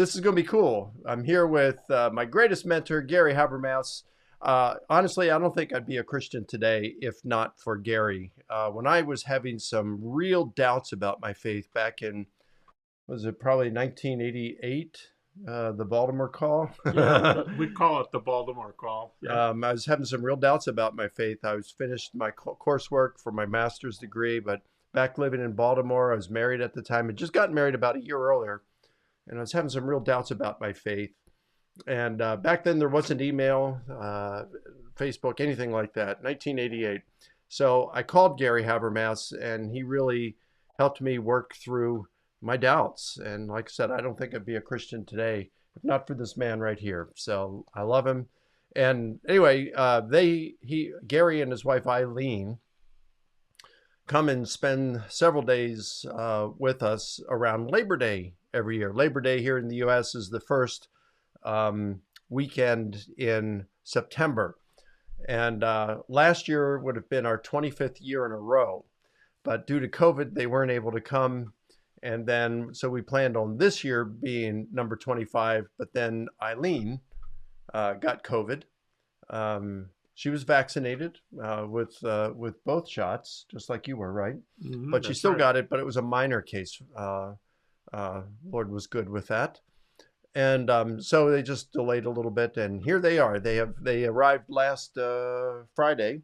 this is going to be cool. I'm here with my greatest mentor, Gary Habermas. Honestly, I don't think I'd be a Christian today if not for Gary. When I was having some real doubts about my faith back in, was it probably 1988, the Baltimore call? Yeah, we call it the Baltimore call. Yeah. I was having some real doubts about my faith. I was finished my coursework for my master's degree, but back living in Baltimore, I was married at the time. I'd just gotten married about a year earlier, and I was having some real doubts about my faith. And back then, there wasn't email, Facebook, anything like that. 1988. So I called Gary Habermas, and he really helped me work through my doubts. And like I said, I don't think I'd be a Christian today if not for this man right here. So I love him. And anyway, Gary and his wife Eileen come and spend several days with us around Labor Day every year. Labor Day here in the U.S. is the first weekend in September. And last year would have been our 25th year in a row. But due to COVID, they weren't able to come. And then, so we planned on this year being number 25. But then Eileen got COVID. She was vaccinated with both shots, just like you were, right? But she That's still right. got it, but it was a minor case. Lord was good with that. And so they just delayed a little bit, and here they are. They arrived last Friday,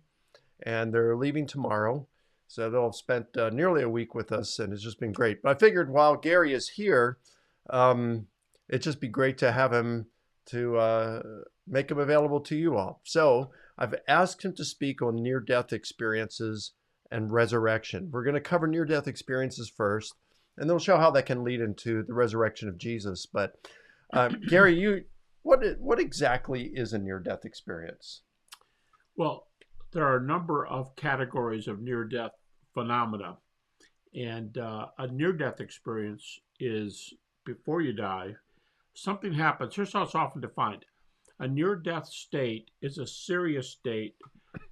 and they're leaving tomorrow. So they'll have spent nearly a week with us, and it's just been great. But I figured while Gary is here, it'd just be great to have him to make him available to you all. So I've asked him to speak on near-death experiences and resurrection. We're going to cover near-death experiences first, and then we'll show how that can lead into the resurrection of Jesus. But Gary, what exactly is a near-death experience? Well, there are a number of categories of near-death phenomena, and a near-death experience is before you die, something happens. Here's how it's often defined. A near-death state is a serious state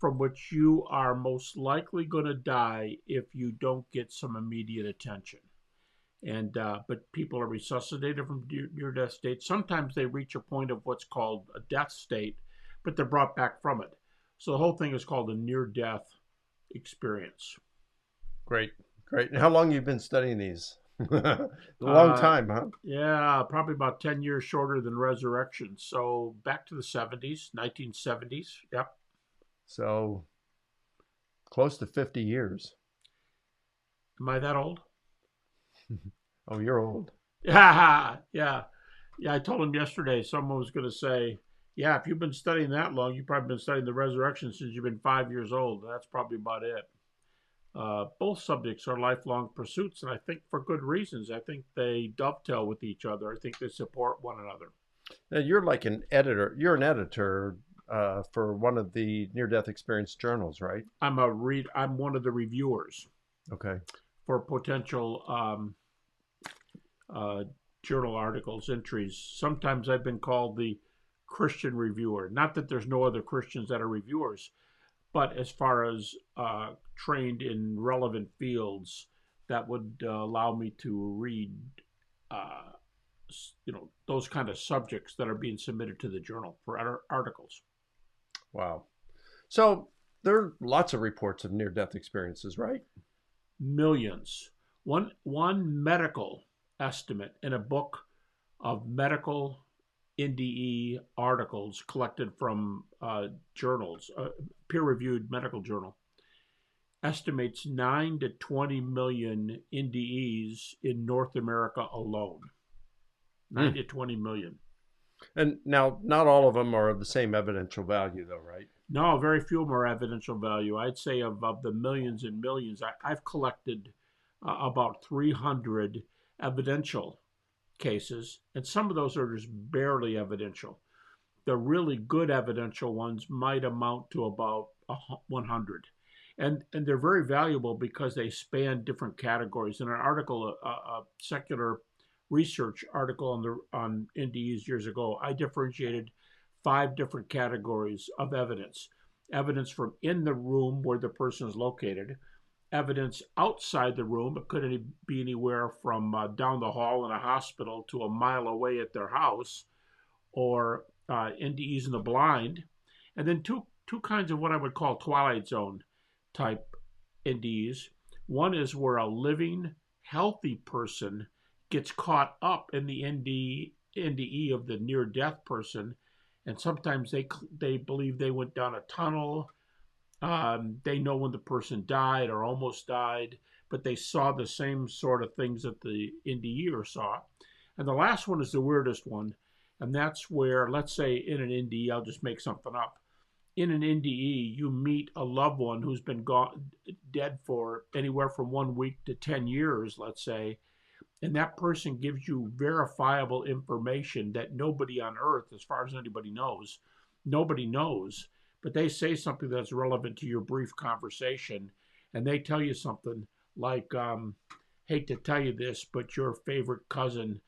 from which you are most likely going to die if you don't get some immediate attention. And but people are resuscitated from near-death states. Sometimes they reach a point of what's called a death state, but they're brought back from it. So the whole thing is called a near-death experience. Great, great. And how long you been studying these? A long Uh, time, huh? yeah, probably about 10 years shorter than resurrection. So back to the 70s, 1970s. Yep. So close to 50 years. Am I that old? Oh, you're old. Yeah, yeah. Yeah, I told him yesterday, someone was going to say, yeah, if you've been studying that long, you've probably been studying the resurrection since you've been 5 years old. That's probably about it. Both subjects are lifelong pursuits, and I think for good reasons. I think they dovetail with each other. I think they support one another. Now, you're like an editor. You're an editor for one of the near-death experience journals, right? I'm one of the reviewers Okay. for potential uh, journal articles, entries. Sometimes I've been called the Christian reviewer. Not that there's no other Christians that are reviewers, but as far as trained in relevant fields, that would allow me to read, uh, those kind of subjects that are being submitted to the journal for articles. Wow. So there are lots of reports of near-death experiences, right? Millions. One medical estimate in a book of medical NDE articles collected from journals, peer-reviewed medical journal, estimates 9 to 20 million NDEs in North America alone. 9 Mm. to 20 million. And now, not all of them are of the same evidential value, though, right? No, very few more evidential value. I'd say of the millions and millions, I've collected about 300 evidential cases, and some of those are just barely evidential. The really good evidential ones might amount to about 100. And they're very valuable because they span different categories. In an article, a secular research article on NDEs years ago, I differentiated 5 different categories of evidence: evidence from in the room where the person is located, evidence outside the room. It could be anywhere from down the hall in a hospital to a mile away at their house, or NDEs in the blind. And then two kinds of what I would call Twilight Zone type NDEs. One is where a living, healthy person gets caught up in the NDE of the near-death person, and sometimes they believe they went down a tunnel. They know when the person died or almost died, but they saw the same sort of things that the NDEer saw. And the last one is the weirdest one, and that's where, let's say in an NDE, I'll just make something up. In an NDE, you meet a loved one who's been dead for anywhere from 1 week to 10 years, let's say, and that person gives you verifiable information that nobody on earth, as far as anybody knows, nobody knows, but they say something that's relevant to your brief conversation, and they tell you something like, hate to tell you this, but your favorite cousin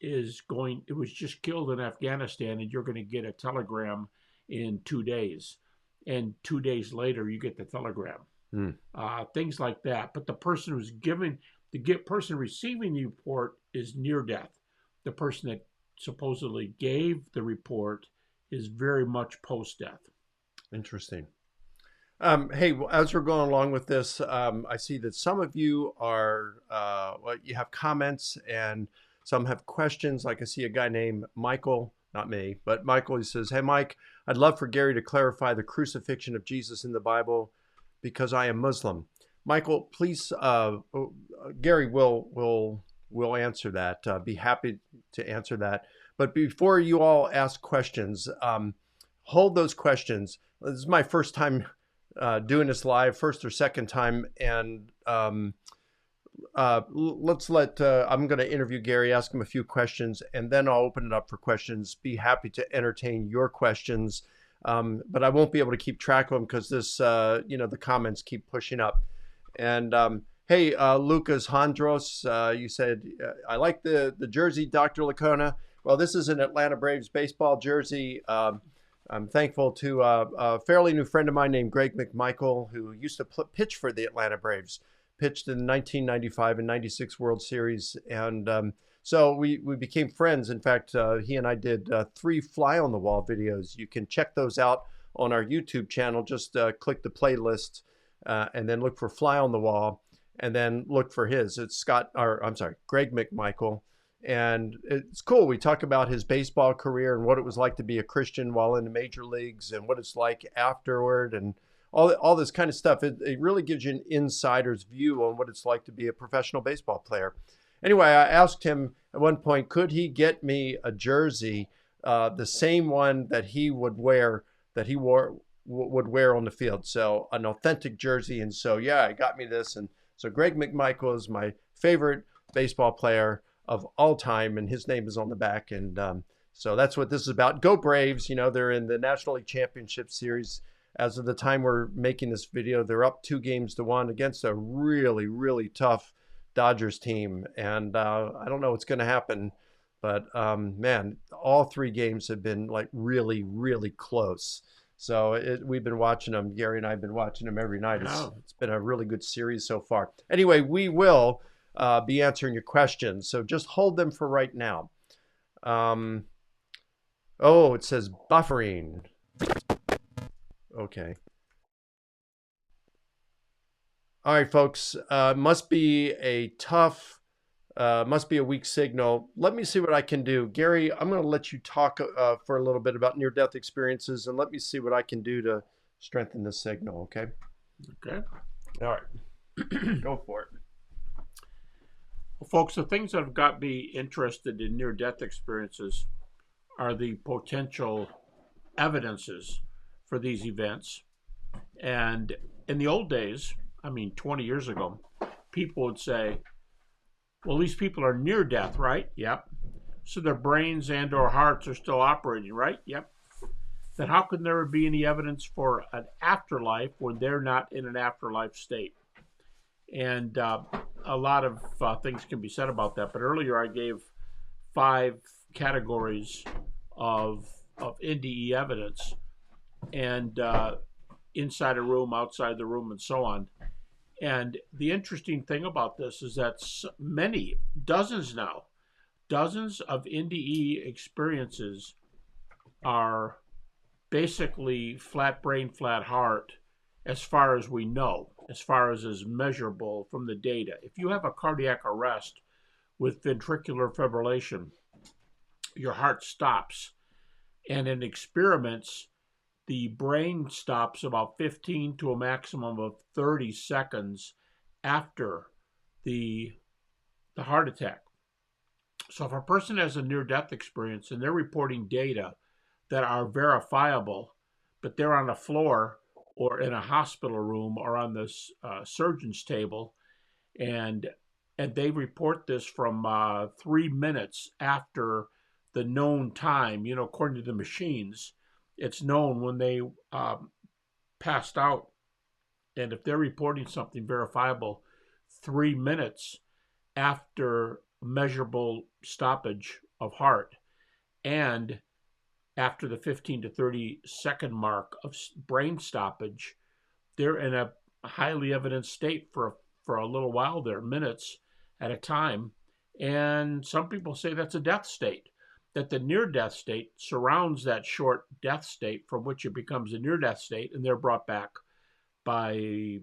it was just killed in Afghanistan, and you're going to get a telegram in 2 days. And 2 days later, you get the telegram. Things like that. But the person person receiving the report is near death. The person that supposedly gave the report is very much post-death. Interesting. Hey, as we're going along with this, I see that some of you are, you have comments and some have questions. Like I see a guy named Michael, not me, but Michael, he says, "Hey, Mike, I'd love for Gary to clarify the crucifixion of Jesus in the Bible because I am Muslim." Michael, please, Gary will answer that. Be happy to answer that. But before you all ask questions, hold those questions. This is my first time doing this live, first or second time, and let's let, I'm going to interview Gary, ask him a few questions, and then I'll open it up for questions. Be happy to entertain your questions, but I won't be able to keep track of them because this, the comments keep pushing up. And hey, Lucas Hondros, you said, I like the jersey, Dr. Licona. Well, this is an Atlanta Braves baseball jersey. I'm thankful to a fairly new friend of mine named Greg McMichael, who used to pitch for the Atlanta Braves, pitched in the 1995 and 96 World Series. And so we became friends. In fact, he and I did 3 fly on the wall videos. You can check those out on our YouTube channel. Just click the playlist and then look for Fly on the Wall, and then look for his. It's Greg McMichael. And it's cool. We talk about his baseball career and what it was like to be a Christian while in the major leagues and what it's like afterward and all this kind of stuff. It really gives you an insider's view on what it's like to be a professional baseball player. Anyway, I asked him at one point, could he get me a jersey, the same one that he would wear, would wear on the field. So an authentic jersey. And so, yeah, he got me this. And so Greg McMichael is my favorite baseball player of all time, and his name is on the back. And so that's what this is about. Go Braves. They're in the National League Championship Series. As of the time we're making this video, they're up 2-1 against a really, really tough Dodgers team. And I don't know what's going to happen, but man, all 3 games have been like really, really close. So we've been watching them. Gary and I have been watching them every night. It's been a really good series so far. Anyway, we will be answering your questions. So just hold them for right now. It says buffering. Okay. All right, folks. Must be a weak signal. Let me see what I can do. Gary, I'm going to let you talk for a little bit about near-death experiences, and let me see what I can do to strengthen the signal, okay? Okay. All right. Go for it. Well, folks, the things that have got me interested in near-death experiences are the potential evidences for these events. And in the old days, 20 years ago, people would say, well, these people are near death, right? Yep. So their brains and or hearts are still operating, right? Yep. Then how can there be any evidence for an afterlife when they're not in an afterlife state? And a lot of things can be said about that. But earlier I gave 5 categories of NDE evidence, and inside a room, outside the room, and so on. And the interesting thing about this is that many, dozens now, dozens of NDE experiences are basically flat brain, flat heart, as far as we know, as far as is measurable from the data. If you have a cardiac arrest with ventricular fibrillation, your heart stops. And in experiments, the brain stops about 15 to a maximum of 30 seconds after the, the heart attack. So if a person has a near-death experience and they're reporting data that are verifiable, but they're on a floor or in a hospital room or on the surgeon's table, and they report this from 3 minutes after the known time, according to the machines, it's known when they passed out. And if they're reporting something verifiable 3 minutes after measurable stoppage of heart and after the 15 to 30-second mark of brain stoppage, they're in a highly evident state for a little while there, minutes at a time. And some people say that's a death state, that the near-death state surrounds that short death state from which it becomes a near-death state, and they're brought back by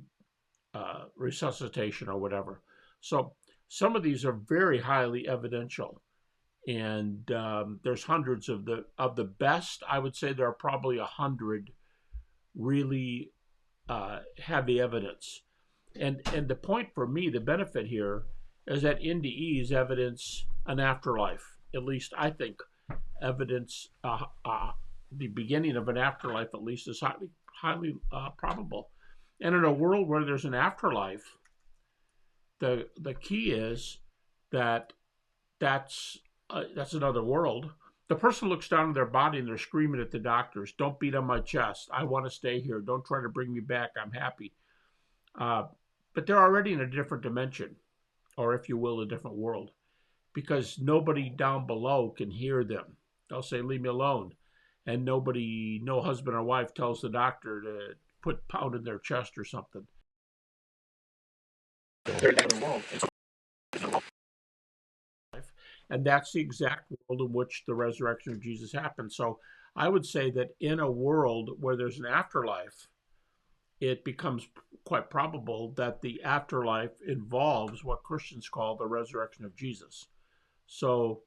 resuscitation or whatever. So some of these are very highly evidential, and there's hundreds of the best. I would say there are probably 100 really heavy evidence. And the point for me, the benefit here, is that NDEs evidence an afterlife. At least I think evidence the beginning of an afterlife at least is highly probable. And in a world where there's an afterlife, the key is that that's another world. The person looks down at their body and they're screaming at the doctors, "Don't beat on my chest. I want to stay here. Don't try to bring me back. I'm happy." But they're already in a different dimension, or if you will, a different world, because nobody down below can hear them. They'll say, "Leave me alone," and no husband or wife tells the doctor to put pound in their chest or something. They're in a different world. And that's the exact world in which the resurrection of Jesus happened. So I would say that in a world where there's an afterlife, it becomes quite probable that the afterlife involves what Christians call the resurrection of Jesus. So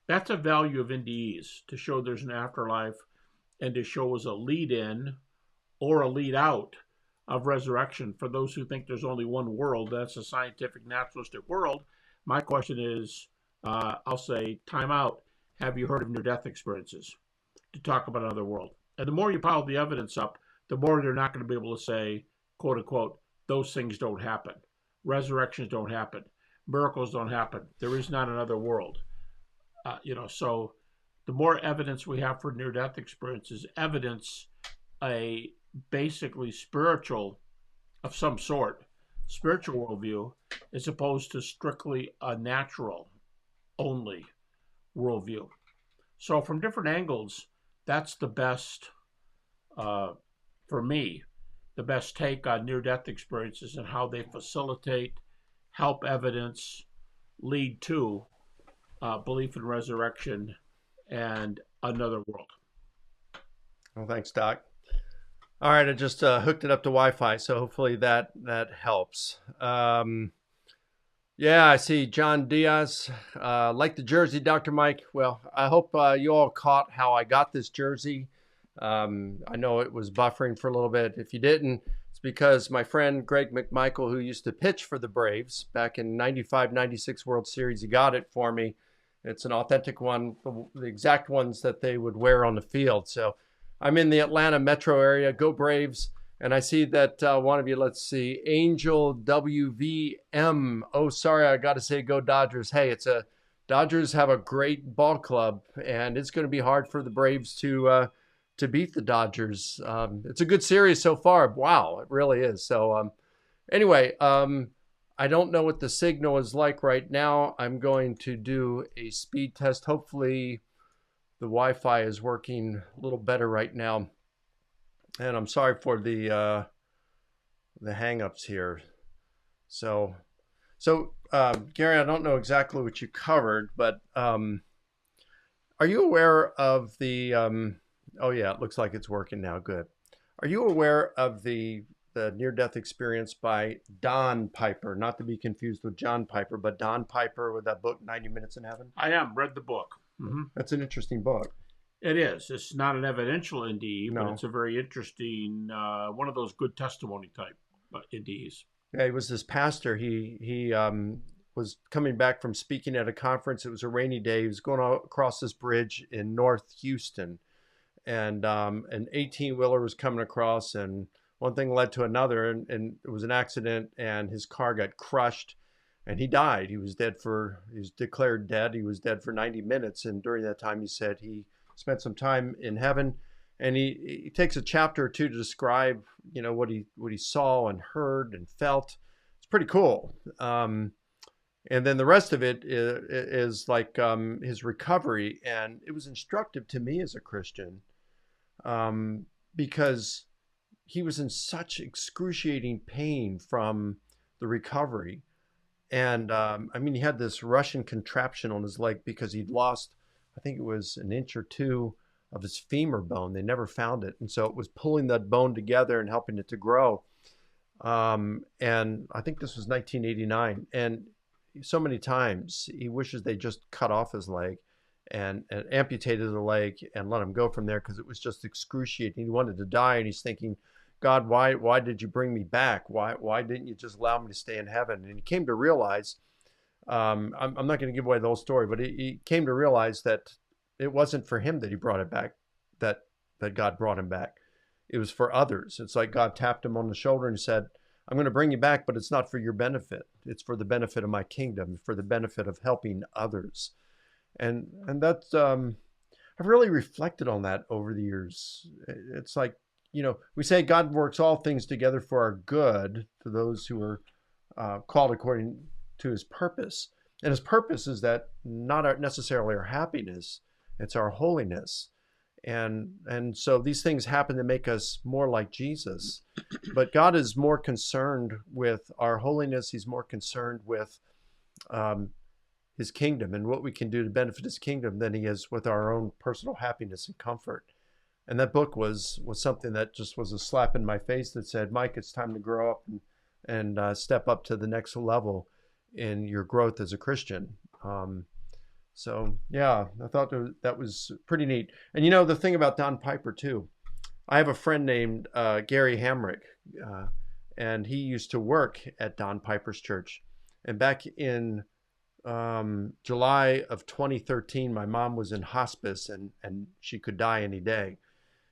that's a value of NDEs, to show there's an afterlife and to show as a lead in or a lead out of resurrection. For those who think there's only one world, that's a scientific naturalistic world. My question is, I'll say, time out. Have you heard of near-death experiences? To talk about another world. And the more you pile the evidence up, the more they're not going to be able to say, quote unquote, those things don't happen. Resurrections don't happen. Miracles don't happen. There is not another world. So the more evidence we have for near-death experiences, evidence a basically spiritual of some sort, spiritual worldview, as opposed to strictly a natural only worldview. So from different angles, that's the best, for me, the best take on near-death experiences and how they facilitate, help evidence, lead to belief in resurrection and another world. Well, thanks, Doc. All right, I just hooked it up to Wi-Fi, so hopefully that helps. Yeah, I see John Diaz. Like the jersey, Dr. Mike. Well, I hope you all caught how I got this jersey. I know it was buffering for a little bit. If you didn't, it's because my friend Greg McMichael, who used to pitch for the Braves back in 95, 96 World Series, he got it for me. It's an authentic one, the exact ones that they would wear on the field. So I'm in the Atlanta metro area. Go Braves. And I see that one of you, let's see, Angel WVM. Oh, sorry, I got to say go Dodgers. Hey, Dodgers have a great ball club, and it's going to be hard for the Braves to beat the Dodgers. It's a good series so far. Wow, it really is. So anyway, I don't know what the signal is like right now. I'm going to do a speed test. Hopefully the Wi-Fi is working a little better right now. And I'm sorry for the hang-ups here. So, Gary, I don't know exactly what you covered, but are you aware of the? Oh yeah, it looks like it's working now. Good. Are you aware of the near-death experience by Don Piper? Not to be confused with John Piper, but Don Piper with that book, 90 Minutes in Heaven. I am read the book. That's an interesting book. It is. It's not an evidential NDE, but No. it's a very interesting one of those good testimony type NDEs. Yeah, he was this pastor. He was coming back from speaking at a conference. It was a rainy day. He was going across this bridge in North Houston, and an 18-wheeler was coming across, and one thing led to another, and it was an accident, and his car got crushed, and he died. He was dead for. He was declared dead. He was dead for 90 minutes, and during that time, he said he spent some time in heaven, and he takes a chapter or two to describe, what he saw and heard and felt. It's pretty cool. And then the rest of it is like his recovery, and it was instructive to me as a Christian, because he was in such excruciating pain from the recovery. And I mean, he had this Russian contraption on his leg because he'd lost, I think it was an inch or two of his femur bone. They never found it. And so it was pulling that bone together and helping it to grow. And I think this was 1989. And so many times he wishes they just cut off his leg and amputated the leg and let him go from there, because it was just excruciating. He wanted to die, and he's thinking, God, why did you bring me back? Why didn't you just allow me to stay in heaven? And he came to realize, I'm not going to give away the whole story, but he came to realize that it wasn't for him that he brought it back, that God brought him back. It was for others. It's like God tapped him on the shoulder and said, I'm going to bring you back, but it's not for your benefit. It's for the benefit of my kingdom, for the benefit of helping others. And that's, I've really reflected on that over the years. It's like, we say God works all things together for our good, to those who are called according to his purpose. And his purpose is that not necessarily our happiness, it's our holiness. And so these things happen to make us more like Jesus. But God is more concerned with our holiness. He's more concerned with his kingdom and what we can do to benefit his kingdom than he is with our own personal happiness and comfort. And that book was something that just was a slap in my face that said, Mike, it's time to grow up and step up to the next level in your growth as a Christian. So yeah, I thought that was pretty neat. And the thing about Don Piper too, I have a friend named Gary Hamrick, and he used to work at Don Piper's church. And back in July of 2013, my mom was in hospice, and she could die any day.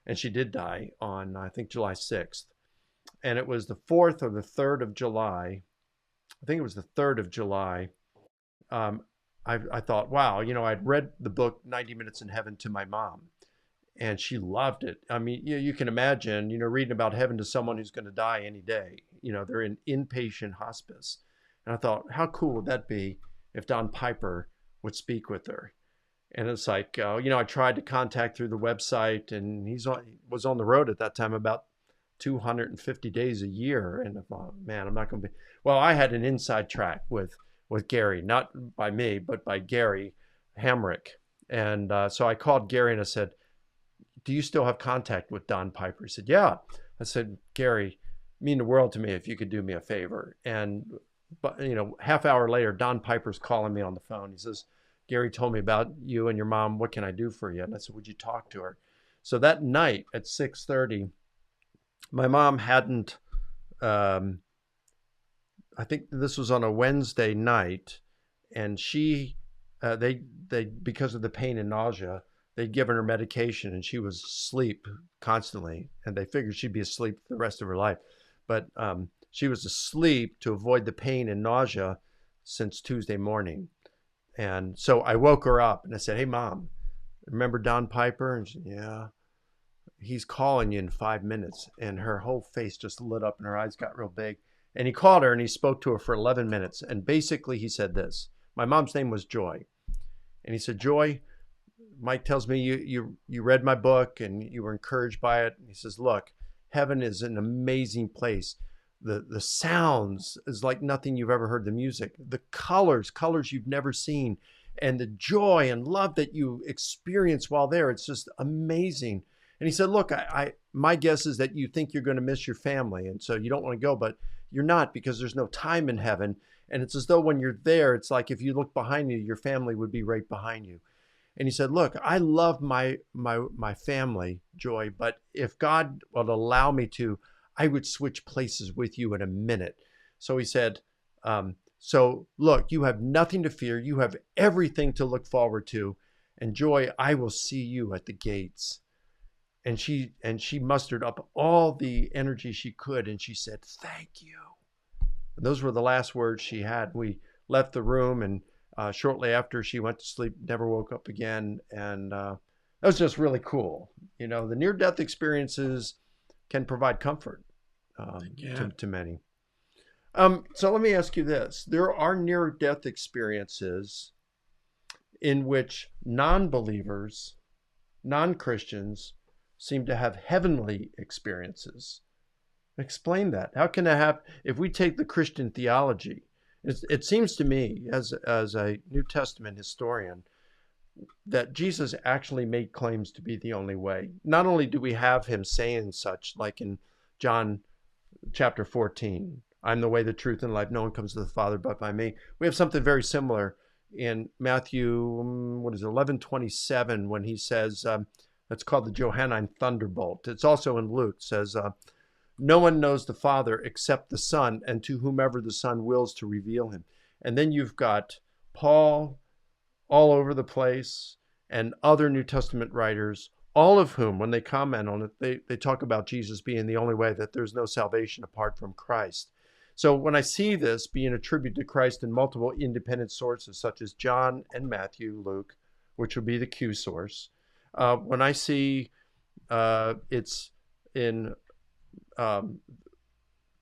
And she did die on, I think, July 6th. And it was the 4th or the 3rd of July. I think it was the 3rd of July. I thought, wow, I'd read the book 90 Minutes in Heaven to my mom, and she loved it. I mean, you can imagine, reading about heaven to someone who's going to die any day. They're in inpatient hospice. And I thought, how cool would that be if Don Piper would speak with her? And it's like, I tried to contact through the website, and he was on the road at that time about 250 days a year. And I thought, man, I'm not going to be. Well, I had an inside track with Gary, not by me, but by Gary Hamrick. And so I called Gary and I said, do you still have contact with Don Piper? He said, yeah. I said, Gary, mean the world to me if you could do me a favor. And, half hour later, Don Piper's calling me on the phone. He says, Gary told me about you and your mom. What can I do for you? And I said, would you talk to her? So that night at 6:30, my mom hadn't, I think this was on a Wednesday night, and they because of the pain and nausea, they'd given her medication, and she was asleep constantly, and they figured she'd be asleep the rest of her life. But she was asleep to avoid the pain and nausea since Tuesday morning. And so I woke her up and I said, hey, Mom, remember Don Piper? And she said, yeah. He's calling you in 5 minutes. And her whole face just lit up and her eyes got real big. And he called her and he spoke to her for 11 minutes. And basically he said this. My mom's name was Joy. And he said, Joy, Mike tells me you read my book and you were encouraged by it. And he says, look, heaven is an amazing place. the sounds is like nothing you've ever heard. The music, the colors you've never seen, and the joy and love that you experience while there. It's just amazing. And he said, look, my guess is that you think you're going to miss your family, and so you don't want to go, but you're not, because there's no time in heaven. And it's as though when you're there, it's like if you look behind you, your family would be right behind you. And he said, look, I love my family, Joy, but if God would allow me to, I would switch places with you in a minute. So he said, so look, you have nothing to fear. You have everything to look forward to. And Joy, I will see you at the gates. And she mustered up all the energy she could, and she said, thank you. And those were the last words she had. We left the room, and shortly after, she went to sleep, never woke up again. And that was just really cool. You know, the near-death experiences can provide comfort to many. So let me ask you this. There are near-death experiences in which non-believers, non-Christians, seem to have heavenly experiences. Explain that. How can that happen? If we take the Christian theology, it seems to me, as a New Testament historian, that Jesus actually made claims to be the only way. Not only do we have him saying such, like in John chapter 14, I'm the way, the truth, and life. No one comes to the Father but by me. We have something very similar in Matthew, 11:27, when he says, it's called the Johannine thunderbolt. It's also in Luke. It says, no one knows the Father except the Son, and to whomever the Son wills to reveal him. And then you've got Paul all over the place, and other New Testament writers, all of whom, when they comment on it, they talk about Jesus being the only way, that there's no salvation apart from Christ. So when I see this being attributed to Christ in multiple independent sources, such as John and Matthew, Luke, which would be the Q source, when I see it's in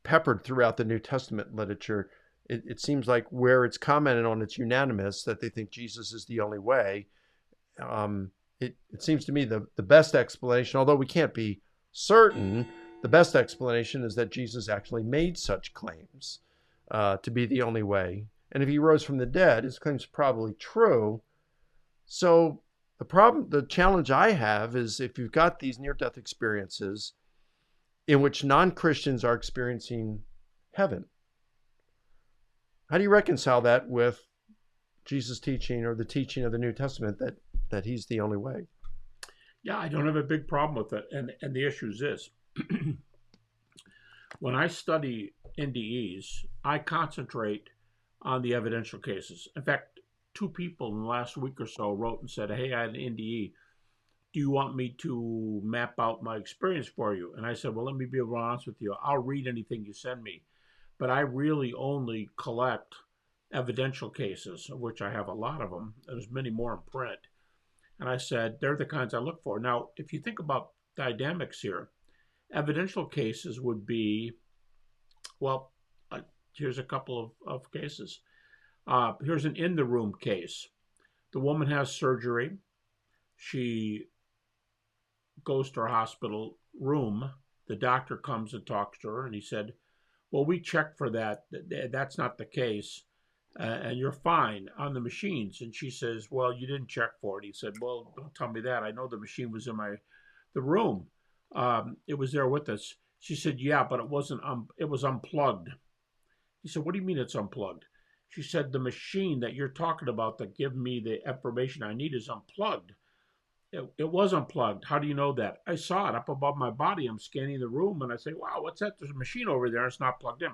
peppered throughout the New Testament literature, it seems like where it's commented on, it's unanimous that they think Jesus is the only way. It seems to me the best explanation, although we can't be certain, the best explanation is that Jesus actually made such claims to be the only way. And if he rose from the dead, his claim's probably true. So the challenge I have is, if you've got these near-death experiences in which non-Christians are experiencing heaven, how do you reconcile that with Jesus' teaching, or the teaching of the New Testament, that he's the only way? Yeah, I don't have a big problem with it. And the issue is this. When I study NDEs, I concentrate on the evidential cases. In fact, 2 people in the last week or so wrote and said, hey, I had an NDE. Do you want me to map out my experience for you? And I said, well, let me be honest with you. I'll read anything you send me. But I really only collect evidential cases, of which I have a lot of them. There's many more in print. And I said, they're the kinds I look for. Now, if you think about dynamics here, evidential cases would be, well, here's a couple of cases. Here's an in-the-room case. The woman has surgery. She goes to her hospital room. The doctor comes and talks to her, and he said, well, we checked for that. That's not the case. And you're fine on the machines. And she says, well, you didn't check for it. He said, well, don't tell me that. I know the machine was in the room. It was there with us. She said, yeah, but it wasn't. It was unplugged. He said, what do you mean it's unplugged? She said, the machine that you're talking about that give me the information I need is unplugged. It was unplugged. How do you know that? I saw it up above my body. I'm scanning the room, and I say, wow, what's that? There's a machine over there. It's not plugged in.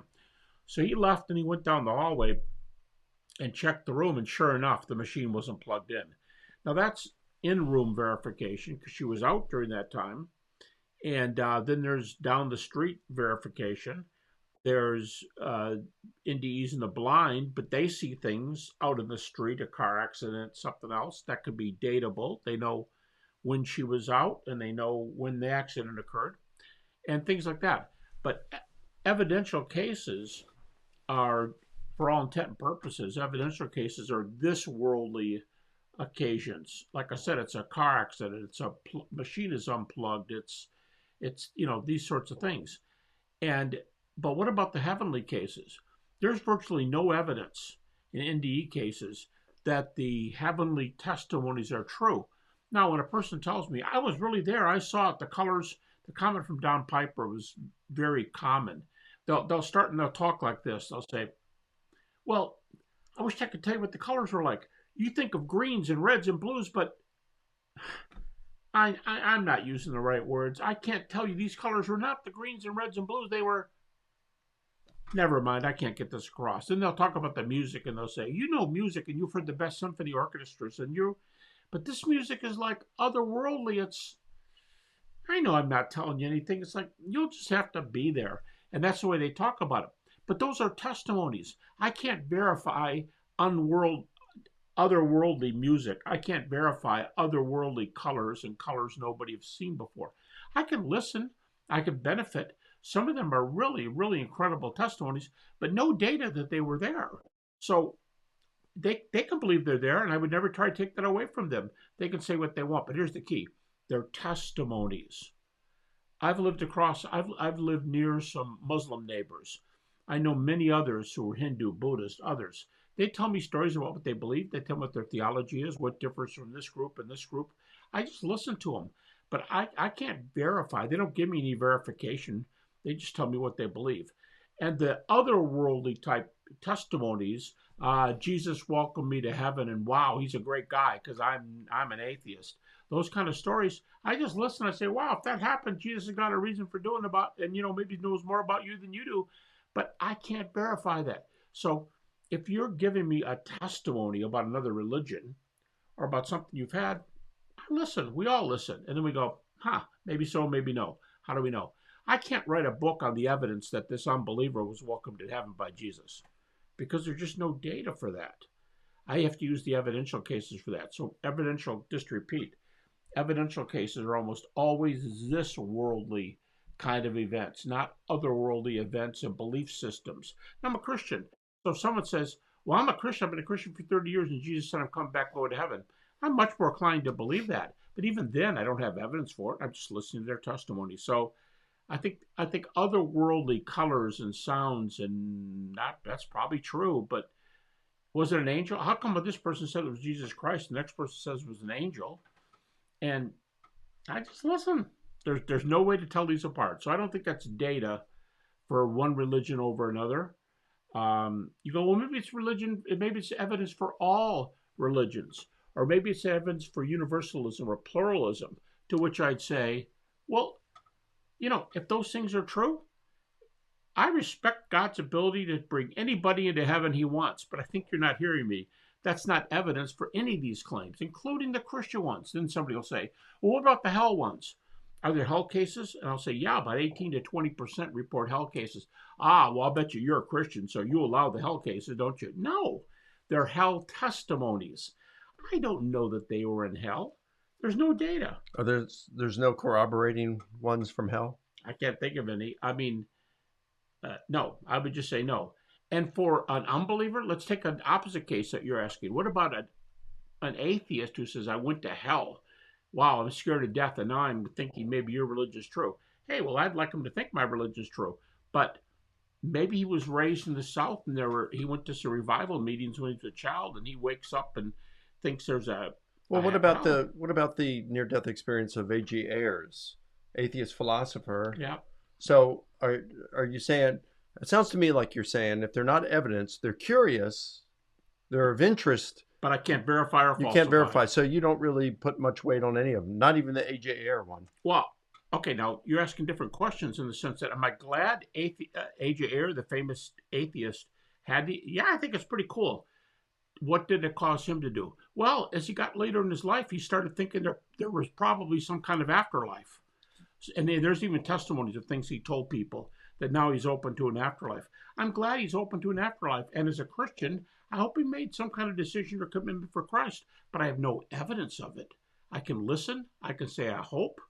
So he left, and he went down the hallway and checked the room, and sure enough, the machine wasn't plugged in. Now, that's in-room verification, because she was out during that time. And then there's down the street verification. There's NDEs in the blind, but they see things out in the street, a car accident, something else that could be datable. They know when she was out, and they know when the accident occurred, and things like that. But evidential cases are, for all intent and purposes, evidential cases are this worldly occasions. Like I said, it's a car accident. It's a machine is unplugged. It's these sorts of things. And But what about the heavenly cases? There's virtually no evidence in NDE cases that the heavenly testimonies are true. Now, when a person tells me, I was really there, I saw it, the colors, the comment from Don Piper was very common. They'll start and they'll talk like this. They'll say, well, I wish I could tell you what the colors were like. You think of greens and reds and blues, but I'm not using the right words. I can't tell you these colors were not the greens and reds and blues. They were. Never mind, I can't get this across. Then they'll talk about the music and they'll say, you know music and you've heard the best symphony orchestras but this music is like otherworldly. I know I'm not telling you anything. It's like, you'll just have to be there. And that's the way they talk about it. But those are testimonies. I can't verify otherworldly music. I can't verify otherworldly colors and colors nobody has seen before. I can listen. I can benefit. Some of them are really, really incredible testimonies, but no data that they were there. So they can believe they're there, and I would never try to take that away from them. They can say what they want, but here's the key. They're testimonies. I've lived near some Muslim neighbors. I know many others who are Hindu, Buddhist, others. They tell me stories about what they believe. They tell me what their theology is, what differs from this group and this group. I just listen to them. But I can't verify. They don't give me any verification. They just tell me what they believe. And the otherworldly type testimonies, Jesus welcomed me to heaven, and wow, he's a great guy because I'm an atheist. Those kind of stories, I just listen. I say, wow, if that happened, Jesus has got a reason for doing about, and maybe he knows more about you than you do. But I can't verify that. So if you're giving me a testimony about another religion or about something you've had, listen. We all listen. And then we go, maybe so, maybe no. How do we know? I can't write a book on the evidence that this unbeliever was welcomed to heaven by Jesus because there's just no data for that. I have to use the evidential cases for that. So evidential, just to repeat, evidential cases are almost always this worldly kind of events, not otherworldly events and belief systems. I'm a Christian. So if someone says, well, I'm a Christian, I've been a Christian for 30 years and Jesus said I'm coming back going to heaven, I'm much more inclined to believe that. But even then, I don't have evidence for it. I'm just listening to their testimony. So I think otherworldly colors and sounds, and that's probably true. But was it an angel? How come this person said it was Jesus Christ, the next person says it was an angel? And I just listen. There's no way to tell these apart. So I don't think that's data for one religion over another. You go, well, maybe it's religion. Maybe it's evidence for all religions. Or maybe it's evidence for universalism or pluralism, to which I'd say, well, if those things are true, I respect God's ability to bring anybody into heaven he wants, but I think you're not hearing me. That's not evidence for any of these claims, including the Christian ones. Then somebody will say, well, what about the hell ones? Are there hell cases? And I'll say, yeah, about 18 to 20% report hell cases. Well, I'll bet you're a Christian, so you allow the hell cases, don't you? No, they're hell testimonies. I don't know that they were in hell. There's no data. There's no corroborating ones from hell? I can't think of any. I mean, no, I would just say no. And for an unbeliever, let's take an opposite case that you're asking. What about an atheist who says, I went to hell? Wow, I'm scared to death, and now I'm thinking maybe your religion is true. Hey, well, I'd like him to think my religion is true. But maybe he was raised in the South, and he went to some revival meetings when he was a child, and he wakes up and thinks there's a... Well, what about the near-death experience of A.G. Ayers, atheist philosopher? Yeah. So are you saying, it sounds to me like you're saying, if they're not evidence, they're curious, they're of interest. But I can't verify or falsify. You can't verify, so you don't really put much weight on any of them, not even the A.J. Ayer one. Well, okay, now you're asking different questions in the sense that, am I glad A.J. Ayer, the famous atheist, yeah, I think it's pretty cool. What did it cause him to do? Well, as he got later in his life, he started thinking there was probably some kind of afterlife. And there's even testimonies of things he told people that now he's open to an afterlife. I'm glad he's open to an afterlife. And as a Christian, I hope he made some kind of decision or commitment for Christ. But I have no evidence of it. I can listen. I can say I hope.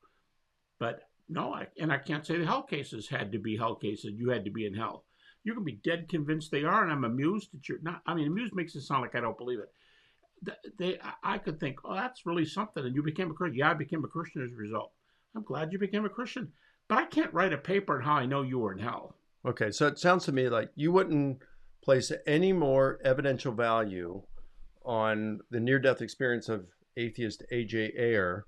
But no, I can't say the hell cases had to be hell cases. You had to be in hell. You can be dead convinced they are, and I'm amused that you're not. I mean, amused makes it sound like I don't believe it. I could think, oh, that's really something, and you became a Christian. Yeah, I became a Christian as a result. I'm glad you became a Christian, but I can't write a paper on how I know you were in hell. Okay, so it sounds to me like you wouldn't place any more evidential value on the near-death experience of atheist A.J. Ayer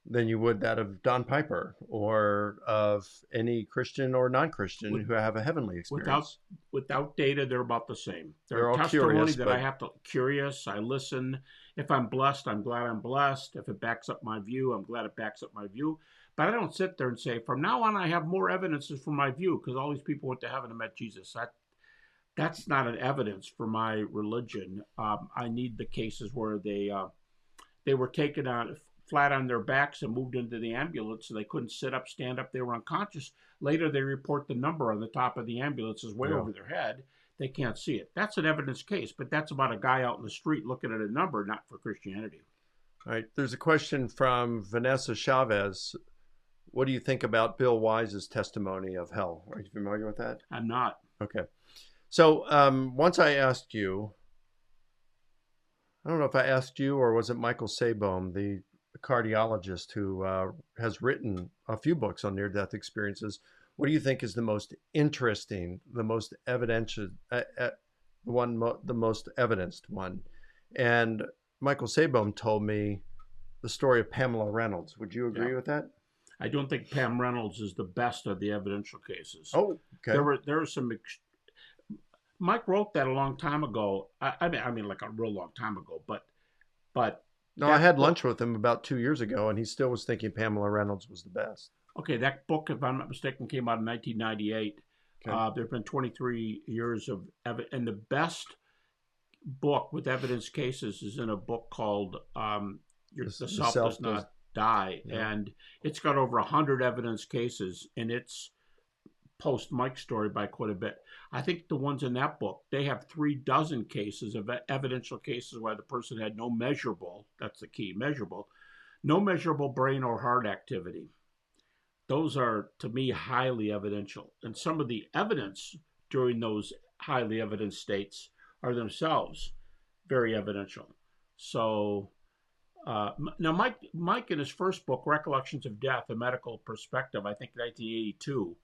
than you would that of Don Piper or of any Christian or non-Christian With, who have a heavenly without experience. without data, they're about the same. They're They're all testimony curious, that I but have to curious. I listen. If I'm blessed, I'm glad I'm blessed. If it backs up my view, I'm glad it backs up my view. But I don't sit there and say, from now on, I have more evidences for my view because all these people went to heaven and met Jesus. That's not an evidence for my religion. I need the cases where they were taken on flat on their backs and moved into the ambulance, so they couldn't sit up, stand up. They were unconscious. Later, they report the number on the top of the ambulance is way yeah. over their head. They can't see it. That's an evidence case, but that's about a guy out in the street looking at a number, not for Christianity. All right. There's a question from Vanessa Chavez. What do you think about Bill Wise's testimony of hell? Are you familiar with that? I'm not. Okay. So once I asked you, I don't know if I asked you or was it Michael Sabom, the cardiologist who has written a few books on near-death experiences. What do you think is the most interesting, the most evidential, the most evidenced one? And Michael Sabom told me the story of Pamela Reynolds. Would you agree with that? I don't think Pam Reynolds is the best of the evidential cases. Oh, okay. There were some. Mike wrote that a long time ago. I mean, like a real long time ago. But no, I had lunch with him about 2 years ago, and he still was thinking Pamela Reynolds was the best. Okay, that book, if I'm not mistaken, came out in 1998. Okay. There's been 23 years of evidence, and the best book with evidence cases is in a book called "The Self Does Not Die," yeah. And it's got over 100 evidence cases, and it's post Mike's story by quite a bit. I think the ones in that book, they have 36 cases of evidential cases where the person had no measurable, that's the key, measurable, no measurable brain or heart activity. Those are, to me, highly evidential. And some of the evidence during those highly evident states are themselves very evidential. So now Mike in his first book, Recollections of Death, A Medical Perspective, I think 1982,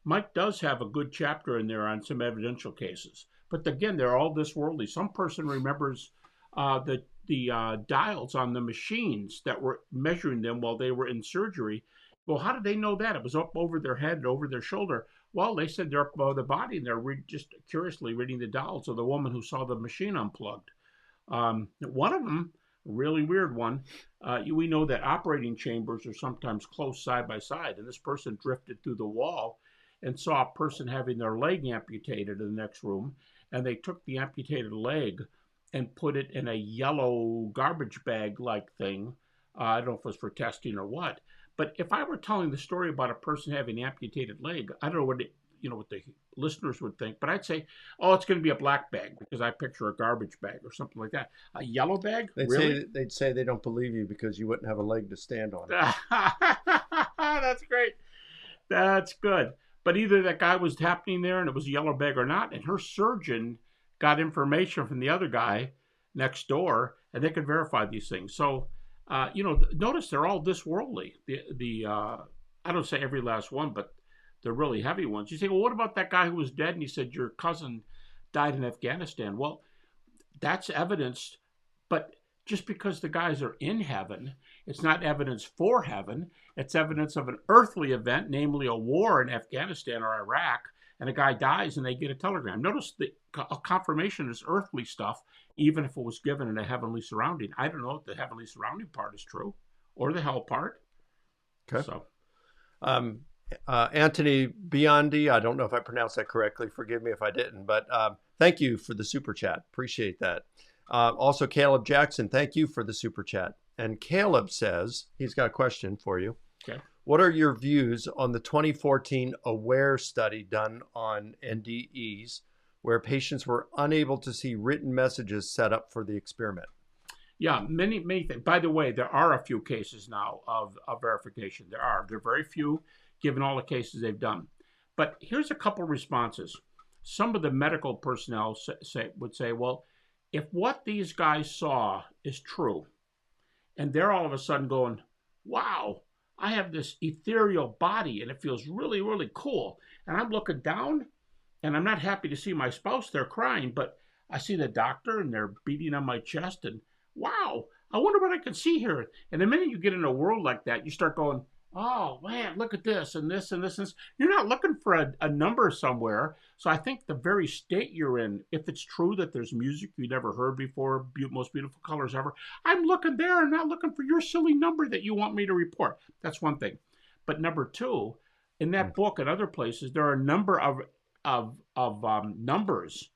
Mike does have a good chapter in there on some evidential cases. But again, they're all this worldly. Some person remembers the dials on the machines that were measuring them while they were in surgery. Well, how did they know that? It was up over their head and over their shoulder. Well, they said they're up above the body, and they're just curiously reading the dials of the woman who saw the machine unplugged. One of them, a really weird one, we know that operating chambers are sometimes close side by side, and this person drifted through the wall and saw a person having their leg amputated in the next room, and they took the amputated leg and put it in a yellow garbage bag-like thing. I don't know if it was for testing or what. But if I were telling the story about a person having an amputated leg, I don't know what the listeners would think, but I'd say, oh, it's going to be a black bag because I picture a garbage bag or something like that. A yellow bag? They'd say they don't believe you because you wouldn't have a leg to stand on. That's great. That's good. But either that guy was happening there and it was a yellow bag or not, and her surgeon got information from the other guy next door, and they could verify these things. So, notice they're all this worldly. I don't say every last one, but the really heavy ones. You say, well, what about that guy who was dead? And he said, your cousin died in Afghanistan. Well, that's evidence, but just because the guys are in heaven, it's not evidence for heaven. It's evidence of an earthly event, namely a war in Afghanistan or Iraq, and a guy dies and they get a telegram. Notice a confirmation is earthly stuff, even if it was given in a heavenly surrounding. I don't know if the heavenly surrounding part is true or the hell part. Okay. So, Anthony Biondi, I don't know if I pronounced that correctly. Forgive me if I didn't, but thank you for the super chat. Appreciate that. Also, Caleb Jackson, thank you for the super chat. And Caleb says, he's got a question for you. Okay. What are your views on the 2014 AWARE study done on NDEs, where patients were unable to see written messages set up for the experiment? Yeah, many things. By the way, there are a few cases now of verification. They're very few, given all the cases they've done. But here's a couple responses. Some of the medical personnel would say, well, if what these guys saw is true, and they're all of a sudden going, wow, I have this ethereal body and it feels really, really cool. And I'm looking down and I'm not happy to see my spouse. They're crying, but I see the doctor and they're beating on my chest and wow, I wonder what I can see here. And the minute you get in a world like that, you start going, oh man, look at this and this and this and this. You're not looking for a number somewhere. So I think the very state you're in, if it's true that there's music you never heard before, most beautiful colors ever, I'm looking there and not looking for your silly number that you want me to report. That's one thing. But number two, in that book and other places, there are a number of numbers.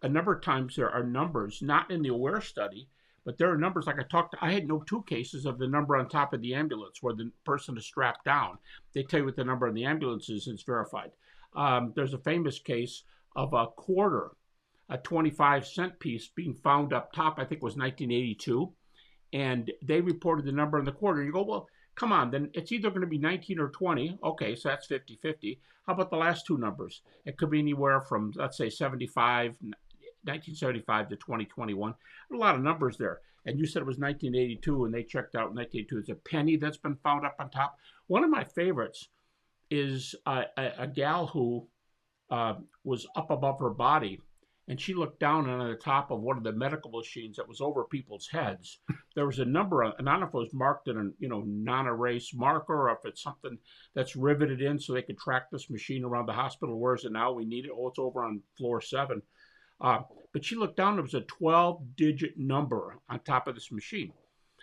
A number of times there are numbers, not in the AWARE study, but there are numbers like I had no two cases of the number on top of the ambulance where the person is strapped down. They tell you what the number on the ambulance is, and it's verified. There's a famous case of a quarter, a 25-cent piece being found up top, I think it was 1982, and they reported the number on the quarter. You go, well, come on, then it's either going to be 19 or 20. Okay, so that's 50-50. How about the last two numbers? It could be anywhere from, let's say, 1975 to 2021. A lot of numbers there. And you said it was 1982, and they checked out 1982. It's a penny that's been found up on top. One of my favorites is a gal who was up above her body, and she looked down on the top of one of the medical machines that was over people's heads. There was a number, and I don't know if it was marked in a non-erase marker or if it's something that's riveted in so they could track this machine around the hospital. Where is it now? We need it. Oh, it's over on floor 7. But she looked down, there was a 12-digit number on top of this machine.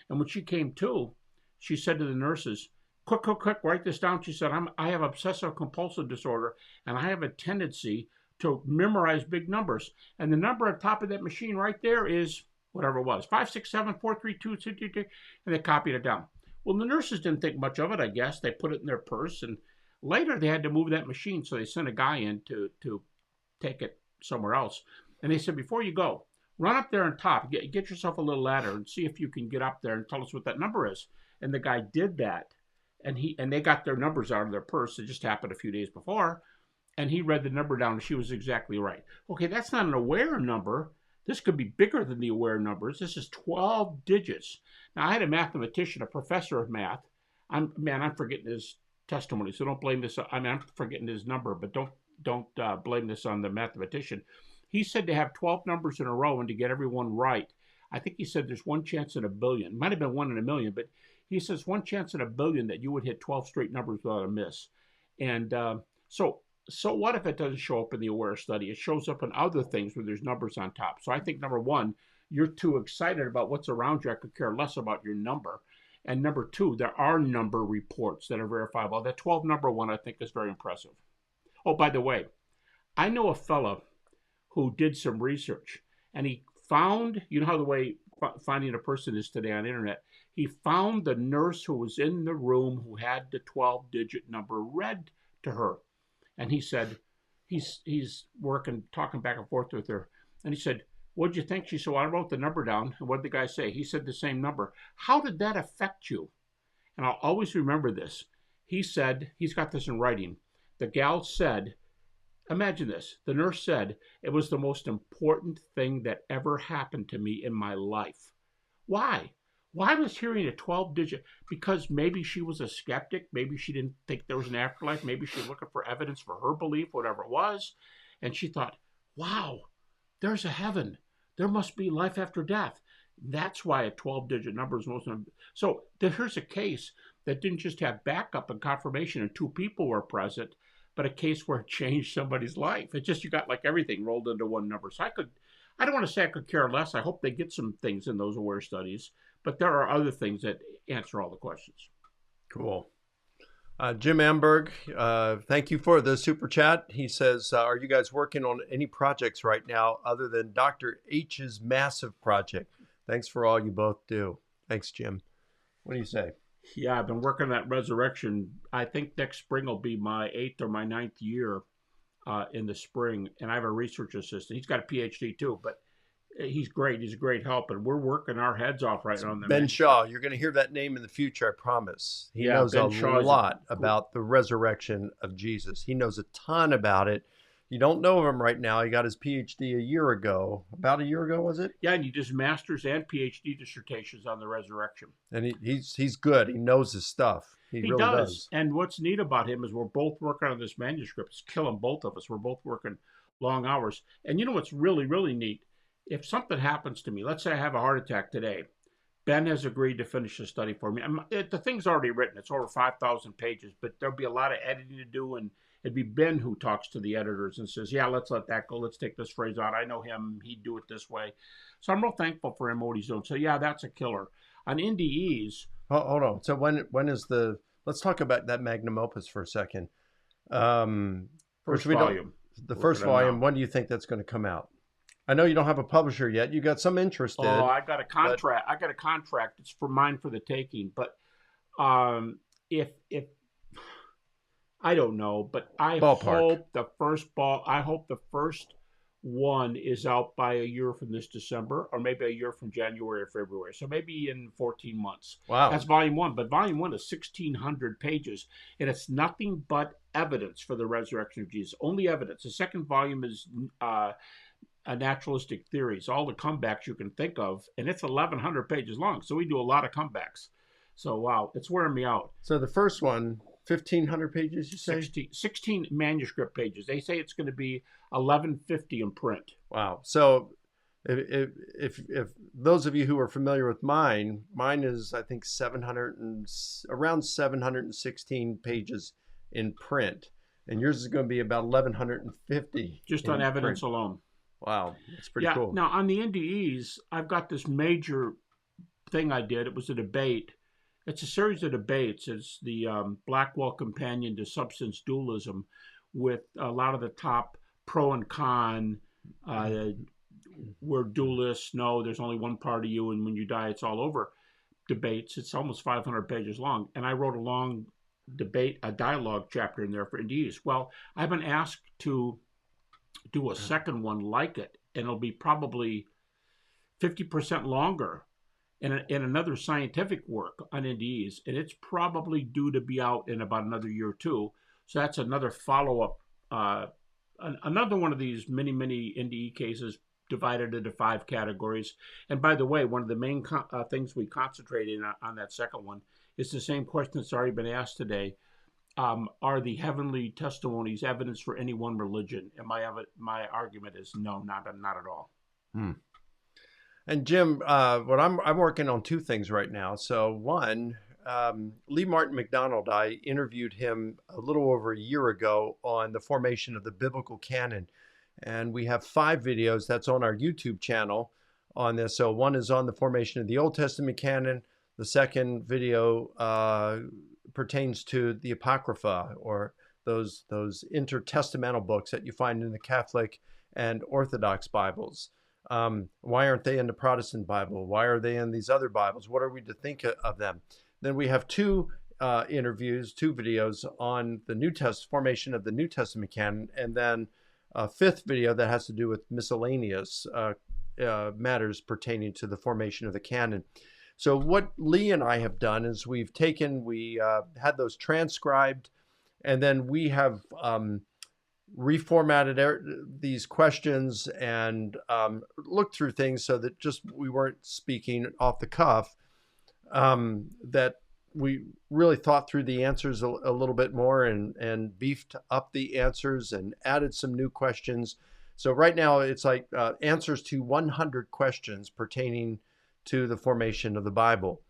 And when she came to, she said to the nurses, quick, write this down. She said, I have obsessive compulsive disorder, and I have a tendency to memorize big numbers. And the number on top of that machine right there is whatever it was, 567-432, and they copied it down. Well, the nurses didn't think much of it, I guess. They put it in their purse, and later they had to move that machine, so they sent a guy in to take it somewhere else. And they said, before you go, run up there on top, get yourself a little ladder and see if you can get up there and tell us what that number is. And the guy did that. And they got their numbers out of their purse. It just happened a few days before. And he read the number down, and she was exactly right. Okay, that's not an AWARE number. This could be bigger than the AWARE numbers. This is 12 digits. Now, I had a mathematician, a professor of math. I'm forgetting his testimony, so don't blame this. I'm forgetting his number, but don't blame this on the mathematician. He said to have 12 numbers in a row and to get everyone right. I think he said there's one chance in a billion. Might have been 1 in a million, but he says one chance in a billion that you would hit 12 straight numbers without a miss. And so what if it doesn't show up in the AWARE study? It shows up in other things where there's numbers on top. So I think, number one, you're too excited about what's around you. I could care less about your number. And number two, there are number reports that are verifiable. That 12 number one, I think, is very impressive. Oh, by the way, I know a fellow who did some research, and he found, you know how the way finding a person is today on the internet, he found the nurse who was in the room who had the 12-digit number read to her. And he said, he's working, talking back and forth with her. And he said, what'd you think? She said, well, I wrote the number down. And what did the guy say? He said the same number. How did that affect you? And I'll always remember this. He said, he's got this in writing. The gal said, imagine this. The nurse said, it was the most important thing that ever happened to me in my life. Why? Why was hearing a 12-digit? Because maybe she was a skeptic. Maybe she didn't think there was an afterlife. Maybe she was looking for evidence for her belief, whatever it was. And she thought, wow, there's a heaven. There must be life after death. That's why a 12-digit number is most. So here's a case that didn't just have backup and confirmation and 2 people were present, but a case where it changed somebody's life. It's just you got like everything rolled into one number. So I don't want to say I could care less. I hope they get some things in those AWARE studies, but there are other things that answer all the questions. Cool. Jim Amberg, thank you for the super chat. He says, are you guys working on any projects right now other than Dr. H's massive project? Thanks for all you both do. Thanks, Jim. What do you say? Yeah, I've been working on that resurrection. I think next spring will be my 8th or my 9th year in the spring. And I have a research assistant. He's got a PhD too, but he's great. He's a great help. And we're working our heads off right now on the Ben Shaw. You're going to hear that name in the future, I promise. He knows a lot about the resurrection of Jesus. He knows a ton about it. You don't know him right now. He got his PhD a year ago. About a year ago, was it? Yeah, and he does master's and PhD dissertations on the resurrection. And he's good. He knows his stuff. He He really does. does. And what's neat about him is we're both working on this manuscript. It's killing both of us. We're both working long hours. And you know what's really, really neat? If something happens to me, let's say I have a heart attack today, Ben has agreed to finish the study for me. The thing's already written. It's over 5,000 pages, but there'll be a lot of editing to do. And it'd be Ben who talks to the editors and says, yeah, let's let that go. Let's take this phrase out. I know him. He'd do it this way. So I'm real thankful for him, what he's doing. So, yeah, that's a killer. On NDEs, Hold on. So when is the? Let's talk about that magnum opus for a second. first volume. The first volume. When do you think that's going to come out? I know you don't have a publisher yet. You got some interested. Oh, I got a contract. I got a contract. It's for mine for the taking. But if I don't know, but I hope the first one is out by a year from this December, or maybe a year from January or February. So maybe in 14 months. Wow. That's volume one. But volume one is 1,600 pages, and it's nothing but evidence for the resurrection of Jesus. Only evidence. The second volume is naturalistic theories, all the comebacks you can think of, and it's 1,100 pages long. So we do a lot of comebacks. So wow, it's wearing me out. So the first one, 1,500 pages, you say? 16 manuscript pages. They say it's going to be 1,150 in print. Wow. So if those of you who are familiar with mine is, I think, around 716 pages in print, and yours is going to be about 1,150 just on evidence alone. Wow, that's pretty cool. Now on the NDEs, I've got this major thing I did. It was a debate. It's a series of debates. It's the Blackwell Companion to Substance Dualism, with a lot of the top pro and con. We're dualists. No, there's only one part of you, and when you die, it's all over. Debates. It's almost 500 pages long, and I wrote a long dialogue chapter in there for NDEs. Well, I've been asked to do a second one like it, and it'll be probably 50% longer, and another scientific work on NDEs, and it's probably due to be out in about another year or two. So that's another follow-up, another one of these many NDE cases divided into 5 categories. And by the way, one of the main things we concentrated on that second one is the same question that's already been asked today. Are the heavenly testimonies evidence for any one religion? And my argument is no, not at all. And Jim, what I'm working on 2 things right now. So one, Lee Martin McDonald, I interviewed him a little over a year ago on the formation of the biblical canon, and we have 5 videos that's on our YouTube channel on this. So one is on the formation of the Old Testament canon. The second video pertains to the Apocrypha, or those intertestamental books that you find in the Catholic and Orthodox Bibles. Why aren't they in the Protestant Bible? Why are they in these other Bibles? What are we to think of them? Then we have 2 interviews, 2 videos on the formation of the New Testament canon, and then a 5th video that has to do with miscellaneous matters pertaining to the formation of the canon. So what Lee and I have done is we had those transcribed, and then we have reformatted these questions and looked through things so that just we weren't speaking off the cuff, that we really thought through the answers a little bit more and beefed up the answers and added some new questions. So right now it's like answers to 100 questions pertaining to the formation of the Bible.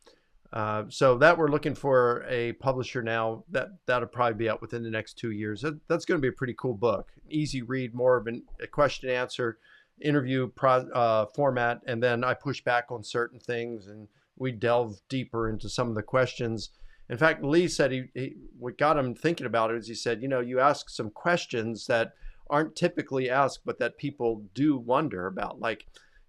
So that we're looking for a publisher now. That'll probably be out within the next 2 years. That's going to be a pretty cool book. Easy read, more of a question answer interview format, and then I push back on certain things and we delve deeper into some of the questions. In fact, Lee said what got him thinking about it is he said, you ask some questions that aren't typically asked, but that people do wonder about. Like,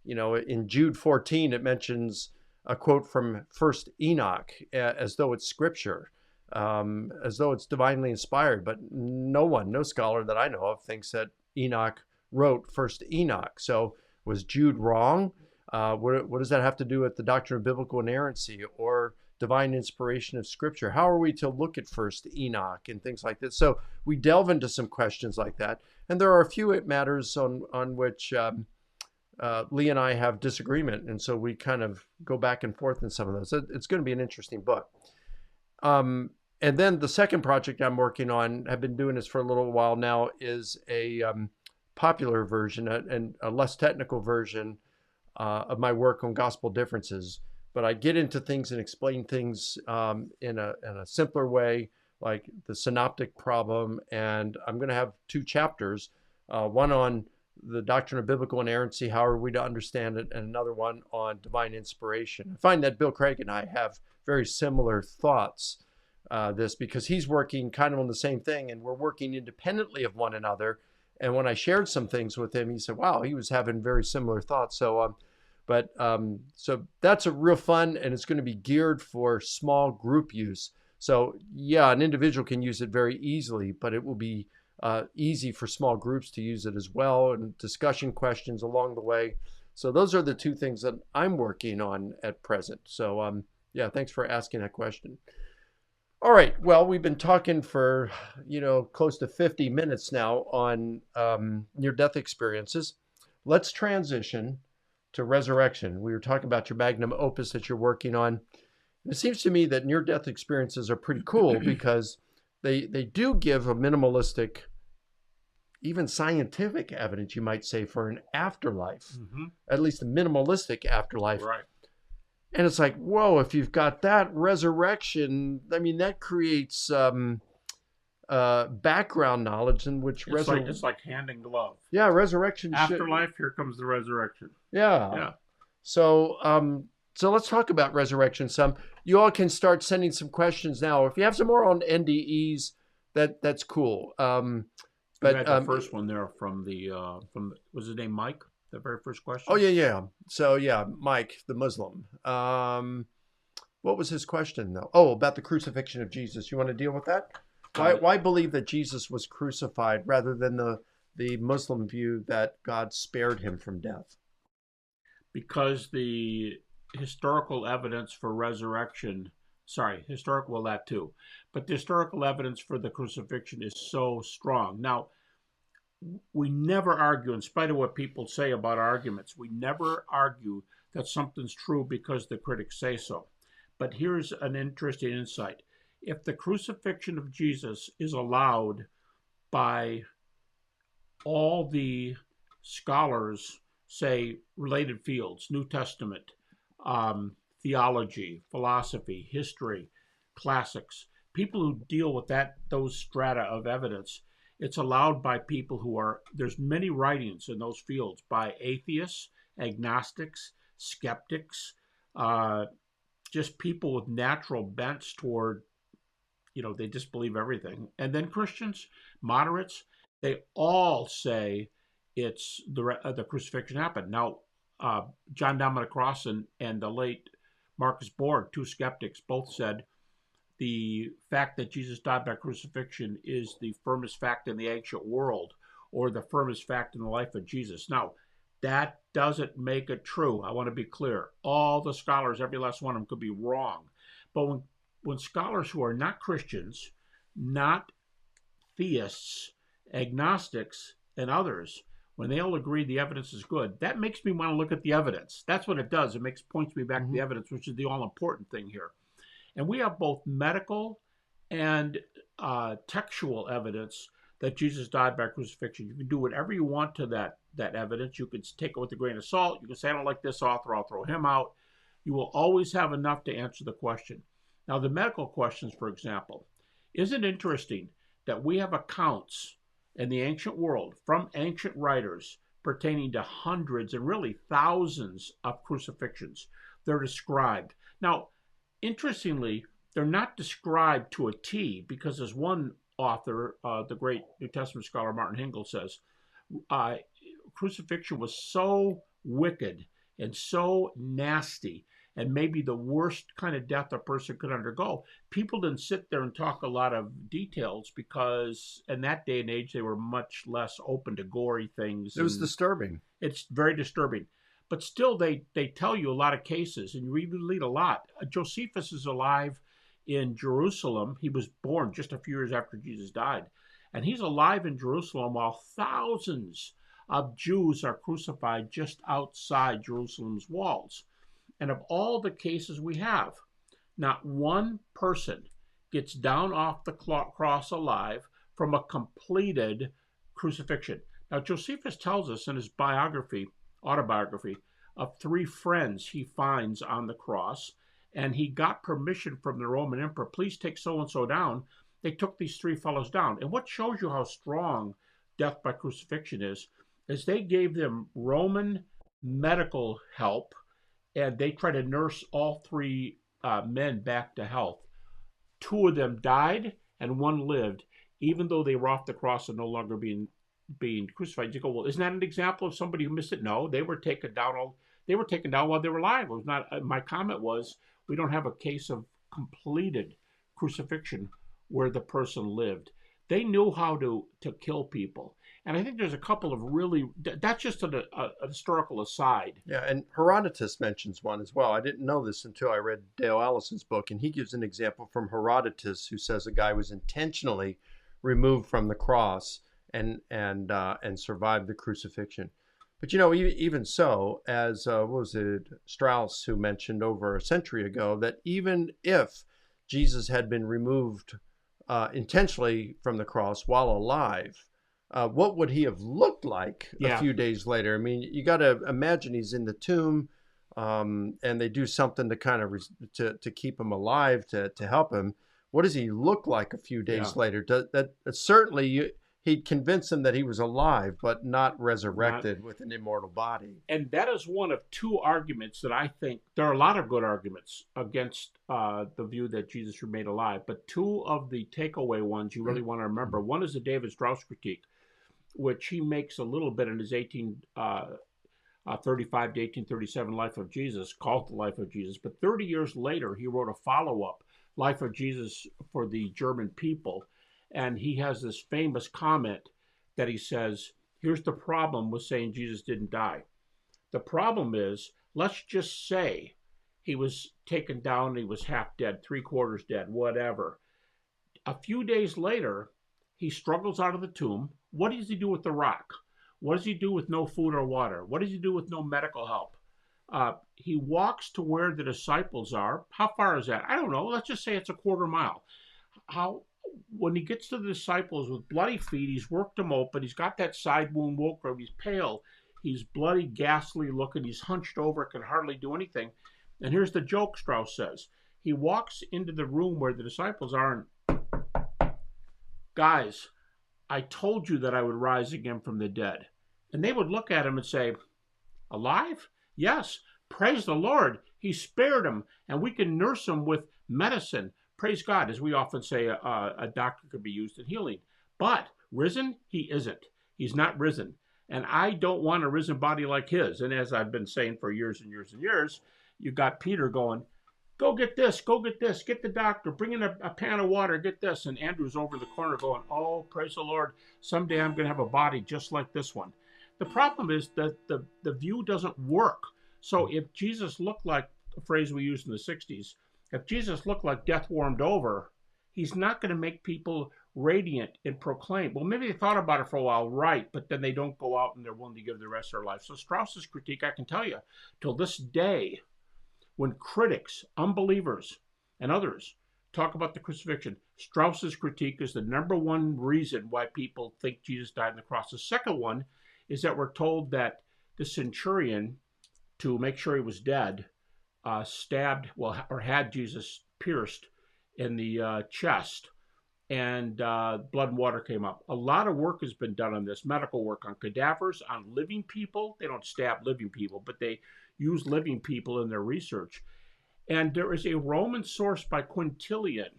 in Jude 14, it mentions a quote from First Enoch as though it's scripture, as though it's divinely inspired. But no scholar that I know of thinks that Enoch wrote First Enoch. So was Jude wrong? What does that have to do with the doctrine of biblical inerrancy or divine inspiration of Scripture. How are we to look at First Enoch and things like that? So we delve into some questions like that, and there are a few matters on which Lee and I have disagreement, and so we kind of go back and forth in some of those. It's going to be an interesting book. And then the second project I'm working on, I've been doing this for a little while now, is a popular version and a less technical version of my work on gospel differences. But I get into things and explain things in a simpler way, like the synoptic problem. And I'm going to have 2 chapters, one on the doctrine of biblical inerrancy, how are we to understand it, and another one on divine inspiration. I find that Bill Craig and I have very similar thoughts this, because he's working kind of on the same thing and we're working independently of one another. And when I shared some things with him, he said, wow, he was having very similar thoughts. So so that's a real fun, and it's going to be geared for small group use. So yeah, an individual can use it very easily, but it will be easy for small groups to use it as well, and discussion questions along the way. So those are the 2 things that I'm working on at present. So yeah, thanks for asking that question. All right. Well, we've been talking for, close to 50 minutes now on near-death experiences. Let's transition to resurrection. We were talking about your magnum opus that you're working on. It seems to me that near-death experiences are pretty cool because they do give a minimalistic, even scientific evidence, you might say, for an afterlife, at least a minimalistic afterlife. Right. And it's like, whoa, if you've got that resurrection, I mean, that creates background knowledge in which it's like hand in glove. Yeah, resurrection. Afterlife, here comes the resurrection. Yeah. So so let's talk about resurrection some. You all can start sending some questions now. If you have some more on NDEs, that's cool. But the first one there from was his name Mike? The very first question? Oh, yeah. So, yeah, Mike, the Muslim. What was his question, though? Oh, about the crucifixion of Jesus. You want to deal with that? Why believe that Jesus was crucified rather than the Muslim view that God spared him from death? Because the historical evidence for resurrection, well, that too, but the historical evidence for the crucifixion is so strong. Now, we never argue, in spite of what people say about arguments, we never argue that something's true because the critics say so. But here's an interesting insight. If the crucifixion of Jesus is allowed by all the scholars, say, related fields, New Testament, theology, philosophy, history, classics, people who deal with those strata of evidence, it's allowed by people there's many writings in those fields by atheists, agnostics, skeptics, just people with natural bents toward, they just believe everything. And then Christians, moderates, they all say it's the crucifixion happened. Now, John Dominic Ross and the late Marcus Borg, 2 skeptics, both said the fact that Jesus died by crucifixion is the firmest fact in the ancient world, or the firmest fact in the life of Jesus. Now, that doesn't make it true. I want to be clear. All the scholars, every last one of them, could be wrong. But when scholars who are not Christians, not theists, agnostics, and others, when they all agree the evidence is good, that makes me want to look at the evidence. That's what it does. It points me back to the evidence, which is the all-important thing here. And we have both medical and textual evidence that Jesus died by crucifixion. You can do whatever you want to that evidence. You can take it with a grain of salt. You can say, I don't like this author, I'll throw him out. You will always have enough to answer the question. Now, the medical questions, for example, isn't it interesting that we have accounts in the ancient world from ancient writers pertaining to hundreds and really thousands of crucifixions? They're described. Now, interestingly, they're not described to a T, because as one author, the great New Testament scholar Martin Hingel says, crucifixion was so wicked and so nasty, and maybe the worst kind of death a person could undergo. People didn't sit there and talk a lot of details because in that day and age, they were much less open to gory things. It was disturbing. It's very disturbing. but still they tell you a lot of cases, and you read a lot. Josephus is alive in Jerusalem. He was born just a few years after Jesus died, and he's alive in Jerusalem while thousands of Jews are crucified just outside Jerusalem's walls. And of all the cases we have, not one person gets down off the cross alive from a completed crucifixion. Now, Josephus tells us in his autobiography, of 3 friends he finds on the cross, and he got permission from the Roman emperor, please take so-and-so down. They took these 3 fellows down. And what shows you how strong death by crucifixion is they gave them Roman medical help, and they tried to nurse all 3 men back to health. 2 of them died, and 1 lived, even though they were off the cross and no longer being crucified. You go, well, isn't that an example of somebody who missed it? No, they were taken down while they were alive. It was not. My comment was, we don't have a case of completed crucifixion where the person lived. They knew how to kill people. And I think there's a couple of really, that's just a historical aside. Yeah, and Herodotus mentions one as well. I didn't know this until I read Dale Allison's book, and he gives an example from Herodotus who says a guy was intentionally removed from the cross and survived the crucifixion. But even so, as what was it, Strauss, who mentioned over a century ago that even if Jesus had been removed intentionally from the cross while alive, what would he have looked like a few days later? I mean, you got to imagine he's in the tomb, and they do something to kind of to keep him alive, to help him. What does he look like a few days later? Certainly he'd convince them that he was alive, but not resurrected with an immortal body. And that is one of 2 arguments that I think, there are a lot of good arguments against the view that Jesus remained alive, but 2 of the takeaway ones you really want to remember. One is the David Strauss critique, which he makes a little bit in his 1835 to 1837 Life of Jesus, called The Life of Jesus. But 30 years later, he wrote a follow-up, Life of Jesus for the German People. And he has this famous comment that he says, here's the problem with saying Jesus didn't die. The problem is, let's just say he was taken down, he was half dead, 3/4 dead, whatever. A few days later, he struggles out of the tomb. What does he do with the rock? What does he do with no food or water? What does he do with no medical help? He walks to where the disciples are. How far is that? I don't know. Let's just say it's a 1/4 mile. When he gets to the disciples with bloody feet, he's worked them open. He's got that side wound woke over. He's pale. He's bloody, ghastly looking. He's hunched over, can hardly do anything. And here's the joke, Strauss says. He walks into the room where the disciples are and, guys, I told you that I would rise again from the dead. And they would look at him and say, alive? Yes. Praise the Lord. He spared him, and we can nurse him with medicine. Praise God. As we often say, a doctor could be used in healing. But risen? He isn't. He's not risen. And I don't want a risen body like his. And as I've been saying for years and years and years, you got Peter going, go get this, get the doctor, bring in a pan of water, get this. And Andrew's over in the corner going, oh, praise the Lord, someday I'm going to have a body just like this one. The problem is that the view doesn't work. So if Jesus looked like, a phrase we used in the 60s, if Jesus looked like death warmed over, he's not going to make people radiant and proclaim. Well, maybe they thought about it for a while, right, but then they don't go out and they're willing to give the rest of their life. So Strauss's critique, I can tell you, till this day, when critics, unbelievers, and others talk about the crucifixion, Strauss's critique is the number 1 reason why people think Jesus died on the cross. The second one is that we're told that the centurion, to make sure he was dead, had Jesus pierced in the chest, and blood and water came up. A lot of work has been done on this, medical work on cadavers, on living people. They don't stab living people, but they use living people in their research. And there is a Roman source by Quintilian,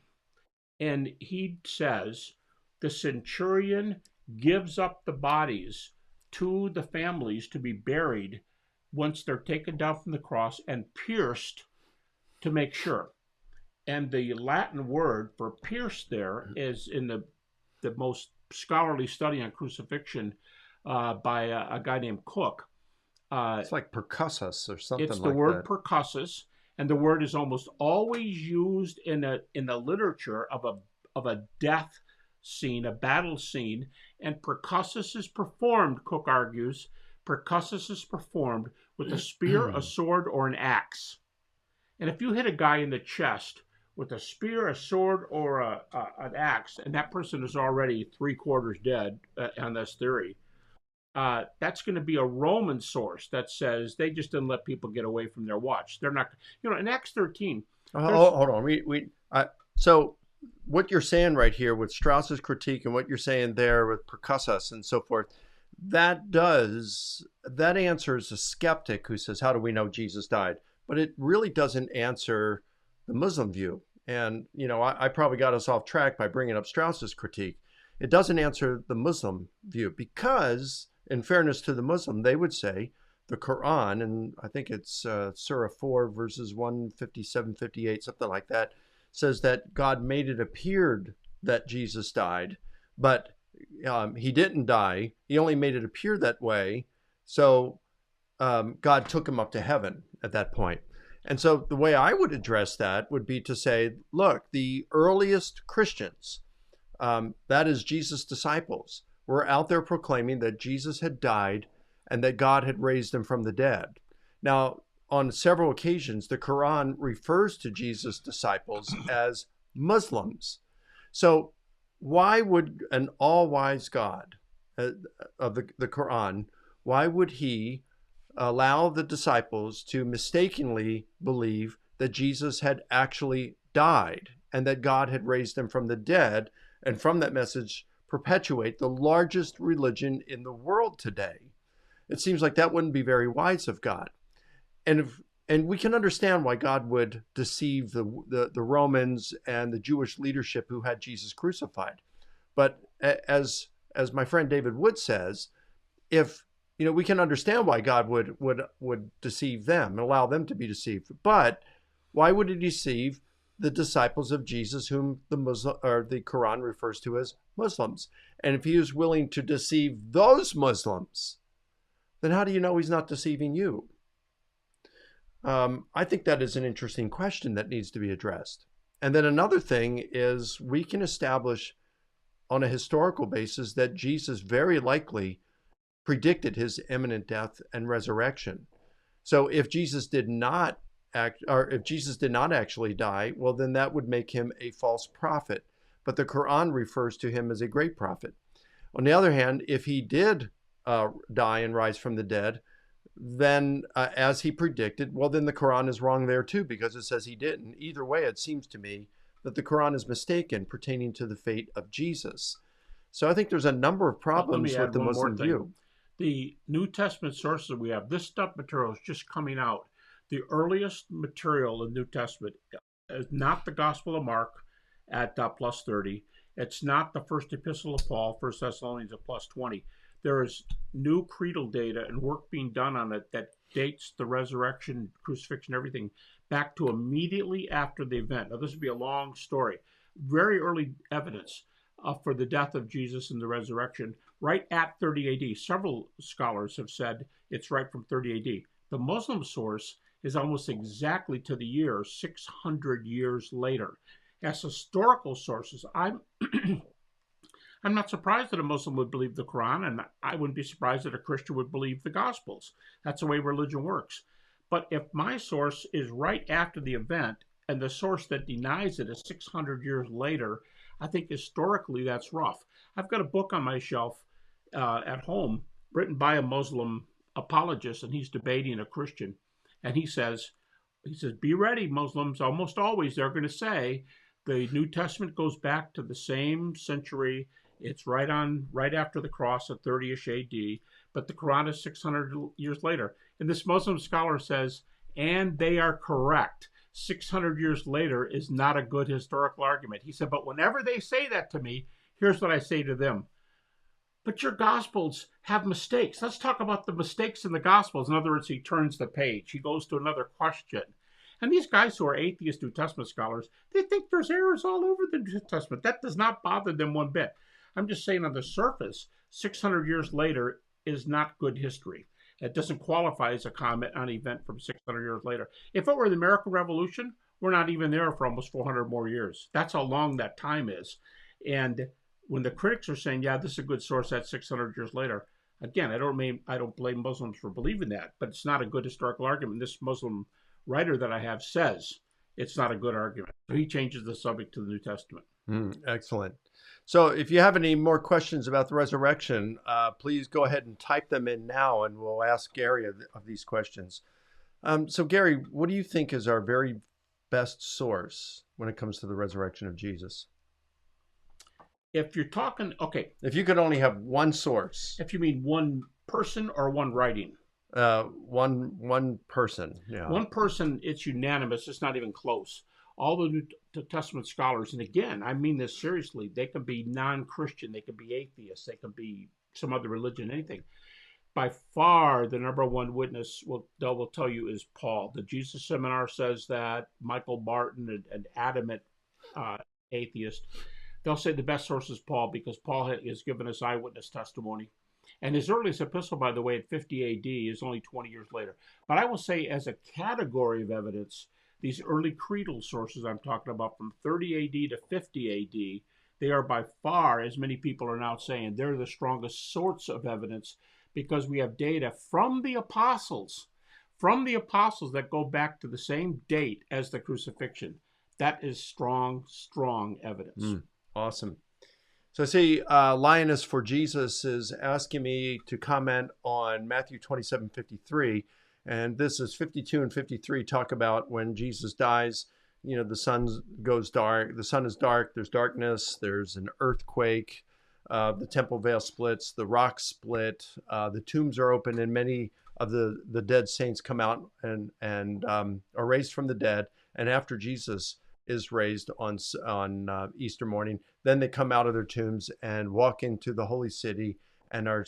and he says the centurion gives up the bodies to the families to be buried once they're taken down from the cross and pierced to make sure. And the Latin word for pierced there is in the most scholarly study on crucifixion by a guy named Cook. Uh, It's like percussus or it's something the like word that. percussus, and the word is almost always used in the literature of a death scene, a battle scene, and percussus is performed. Cook argues, percussus is performed with a spear, a sword, or an axe. And if you hit a guy in the chest with a spear, a sword, or an axe, and that person is already 3/4 dead on this theory, that's going to be a Roman source that says they just didn't let people get away from their watch. They're not, in Acts 13, Oh, there's, hold on. So what you're saying right here with Strauss's critique and what you're saying there with percussus and so forth, that answers a skeptic who says, "How do we know Jesus died?" But it really doesn't answer the Muslim view. And I probably got us off track by bringing up Strauss's critique. It doesn't answer the Muslim view because, in fairness to the Muslim, they would say the Quran, and I think it's Surah 4, verses 157, 58, something like that, says that God made it appeared that Jesus died, but he didn't die. He only made it appear that way. So God took him up to heaven at that point. And so the way I would address that would be to say, look, the earliest Christians, that is Jesus' disciples, were out there proclaiming that Jesus had died and that God had raised him from the dead. Now, on several occasions, the Quran refers to Jesus' disciples as Muslims. So why would an all-wise God of the Quran, why would he allow the disciples to mistakenly believe that Jesus had actually died and that God had raised him from the dead, and from that message perpetuate the largest religion in the world today? It seems like that wouldn't be very wise of God. And we can understand why God would deceive the Romans and the Jewish leadership who had Jesus crucified. But as my friend David Wood says, if we can understand why God would deceive them and allow them to be deceived, but why would he deceive the disciples of Jesus, whom the Quran refers to as Muslims? And if he is willing to deceive those Muslims, then how do you know he's not deceiving you? I think that is an interesting question that needs to be addressed. And then another thing is we can establish on a historical basis that Jesus very likely predicted his imminent death and resurrection. So if Jesus did not actually die, well, then that would make him a false prophet. But the Quran refers to him as a great prophet. On the other hand, if he did die and rise from the dead, then as he predicted, well, then the Quran is wrong there too, because it says he didn't. Either way, it seems to me that the Quran is mistaken pertaining to the fate of Jesus. So I think there's a number of let me problems with add the one more Muslim thing. view. The New Testament sources we have, this stuff material is just coming out. The earliest material in the New Testament is not the Gospel of Mark at plus 30. It's not the first epistle of Paul, 1 Thessalonians at plus 20. There is new creedal data and work being done on it that dates the resurrection, crucifixion, everything back to immediately after the event. Now, this would be a long story. Very early evidence for the death of Jesus and the resurrection, right at 30 AD. Several scholars have said it's right from 30 AD. The Muslim source is almost exactly to the year 600 years later. As historical sources, I'm I'm not surprised that a Muslim would believe the Quran, and I wouldn't be surprised that a Christian would believe the Gospels. That's the way religion works. But if my source is right after the event, and the source that denies it is 600 years later, I think historically that's rough. I've got a book on my shelf at home written by a Muslim apologist, and he's debating a Christian. And he says, be ready, Muslims. Almost always they're going to say the New Testament goes back to the same century. It's right after the cross at 30-ish AD, but the Quran is 600 years later. And this Muslim scholar says, and they are correct. 600 years later is not a good historical argument. He said, but whenever they say that to me, here's what I say to them. But your Gospels have mistakes. Let's talk about the mistakes in the Gospels. In other words, he turns the page. He goes to another question. And these guys who are atheist New Testament scholars, they think there's errors all over the New Testament. That does not bother them one bit. I'm just saying on the surface, 600 years later is not good history. It doesn't qualify as a comet, an event from 600 years later. If it were the American Revolution, we're not even there for almost 400 more years. That's how long that time is. And when the critics are saying, yeah, this is a good source, that's 600 years later, again, I don't blame Muslims for believing that, but it's not a good historical argument. This Muslim writer that I have says it's not a good argument. So he changes the subject to the New Testament. Excellent. So if you have any more questions about the resurrection, please go ahead and type them in now, and we'll ask Gary of these questions. So Gary, what do you think is our very best source when it comes to the resurrection of Jesus? If you're talking, okay. If you could only have one source. If you mean one person or one writing? One person. Yeah. One person, it's unanimous. It's not even close. All the New Testament scholars, and again, I mean this seriously, they can be non-Christian, they can be atheists, they can be some other religion, anything. By far, the number one witness they will tell you is Paul. The Jesus Seminar says that. Michael Martin, an adamant atheist, they'll say the best source is Paul because Paul has given us eyewitness testimony. And his earliest epistle, by the way, at 50 AD is only 20 years later. But I will say as a category of evidence, these early creedal sources I'm talking about from 30 AD to 50 AD, they are by far, as many people are now saying, they're the strongest sorts of evidence because we have data from the apostles that go back to the same date as the crucifixion. That is strong, strong evidence. Awesome. So I see Lioness for Jesus is asking me to comment on Matthew 27:53. And this is 52 and 53 talk about when Jesus dies, the sun goes dark, the sun is dark, there's darkness, there's an earthquake, the temple veil splits, the rocks split, the tombs are open, and many of the dead saints come out and are raised from the dead. And after Jesus is raised on Easter morning, then they come out of their tombs and walk into the holy city and are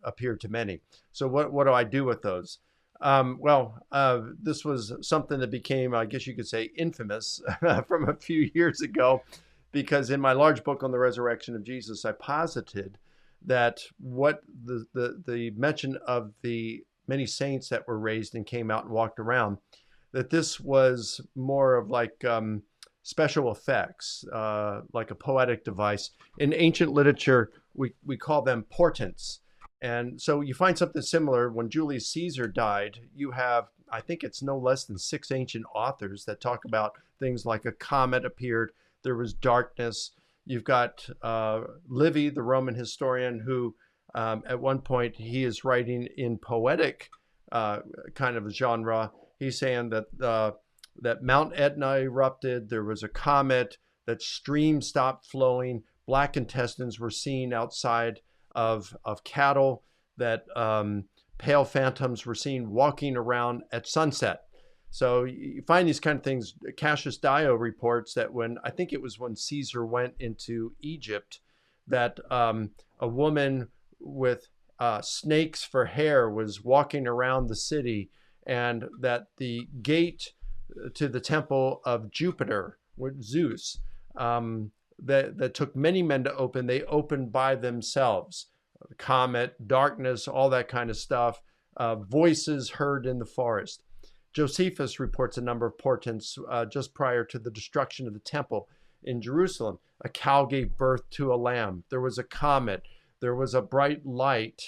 appear to many. So what do I do with those? This was something that became, I guess you could say, infamous from a few years ago, because in my large book on the resurrection of Jesus, I posited that what the mention of the many saints that were raised and came out and walked around, that this was more of like special effects, like a poetic device. In ancient literature, we call them portents. And so you find something similar when Julius Caesar died. You have, I think it's no less than 6 ancient authors that talk about things like a comet appeared, there was darkness. You've got Livy, the Roman historian, who at one point he is writing in poetic kind of a genre. He's saying that Mount Etna erupted, there was a comet, that streams stopped flowing, black intestines were seen outside of cattle, that pale phantoms were seen walking around at sunset. So you find these kind of things. Cassius Dio reports that I think it was when Caesar went into Egypt, that a woman with snakes for hair was walking around the city, and that the gate to the temple of Jupiter, with Zeus, that took many men to open, they opened by themselves. Comet, darkness, all that kind of stuff, voices heard in the forest. Josephus reports a number of portents just prior to the destruction of the temple in Jerusalem. A cow gave birth to a lamb. There was a comet. There was a bright light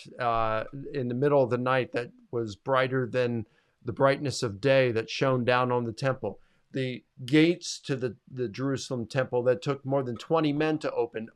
in the middle of the night that was brighter than the brightness of day that shone down on the temple. The gates to the Jerusalem temple that took more than 20 men to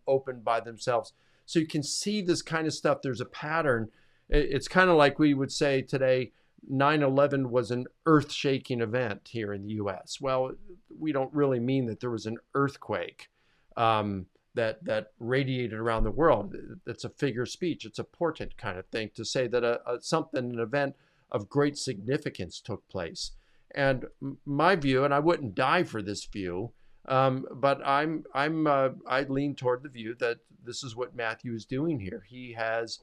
opened by themselves. So you can see this kind of stuff. There's a pattern. It's kind of like we would say today, 9/11 was an earth-shaking event here in the U.S. Well, we don't really mean that there was an earthquake that radiated around the world. It's a figure of speech. It's a portent kind of thing to say that an event of great significance took place. And my view, and I wouldn't die for this view, but I lean toward the view that this is what Matthew is doing here. He has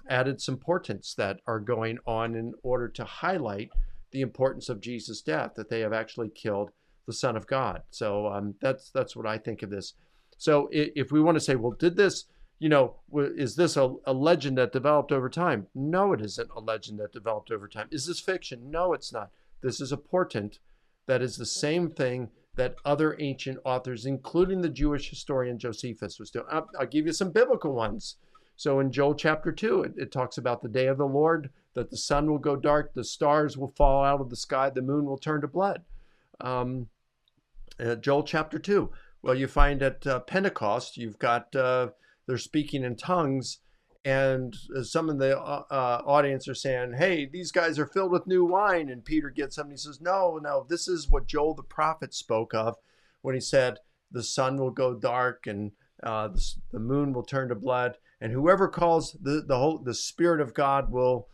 added some portents that are going on in order to highlight the importance of Jesus' death, that they have actually killed the Son of God. So that's what I think of this. So if we want to say, well, did this is this a legend that developed over time? No, it isn't a legend that developed over time. Is this fiction? No, it's not. This is a portent that is the same thing that other ancient authors, including the Jewish historian Josephus, was doing. I'll give you some biblical ones. So in Joel chapter 2, it talks about the day of the Lord, that the sun will go dark, the stars will fall out of the sky, the moon will turn to blood. Joel chapter 2. Well, you find at Pentecost, you've got, they're speaking in tongues, and some of the audience are saying, hey, these guys are filled with new wine. And Peter gets up and he says, no, this is what Joel the prophet spoke of when he said, the sun will go dark and the moon will turn to blood. And whoever calls the Spirit of God will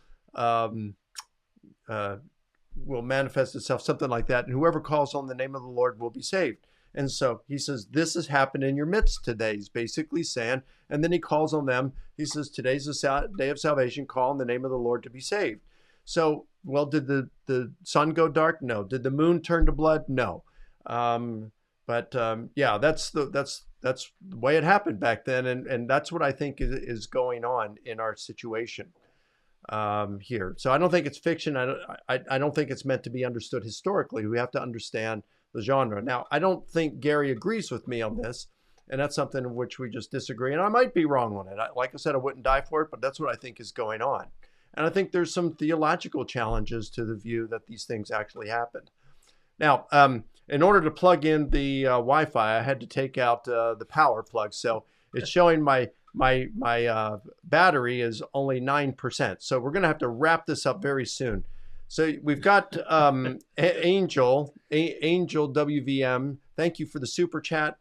manifest itself, something like that. And whoever calls on the name of the Lord will be saved. And so he says, this has happened in your midst today. He's basically saying, and then he calls on them. He says, today's the day of salvation. Call on the name of the Lord to be saved. So, well, did the sun go dark? No. Did the moon turn to blood? No. Yeah, that's the way it happened back then. And that's what I think is going on in our situation here. So I don't think it's fiction. I don't think it's meant to be understood historically. We have to understand the genre. Now, I don't think Gary agrees with me on this, and that's something in which we just disagree. And I might be wrong on it. Like I said, I wouldn't die for it, but that's what I think is going on. And I think there's some theological challenges to the view that these things actually happened. Now, in order to plug in the Wi-Fi, I had to take out the power plug. So it's showing my battery is only 9%. So we're going to have to wrap this up very soon. So we've got Angel WVM. Thank you for the super chat.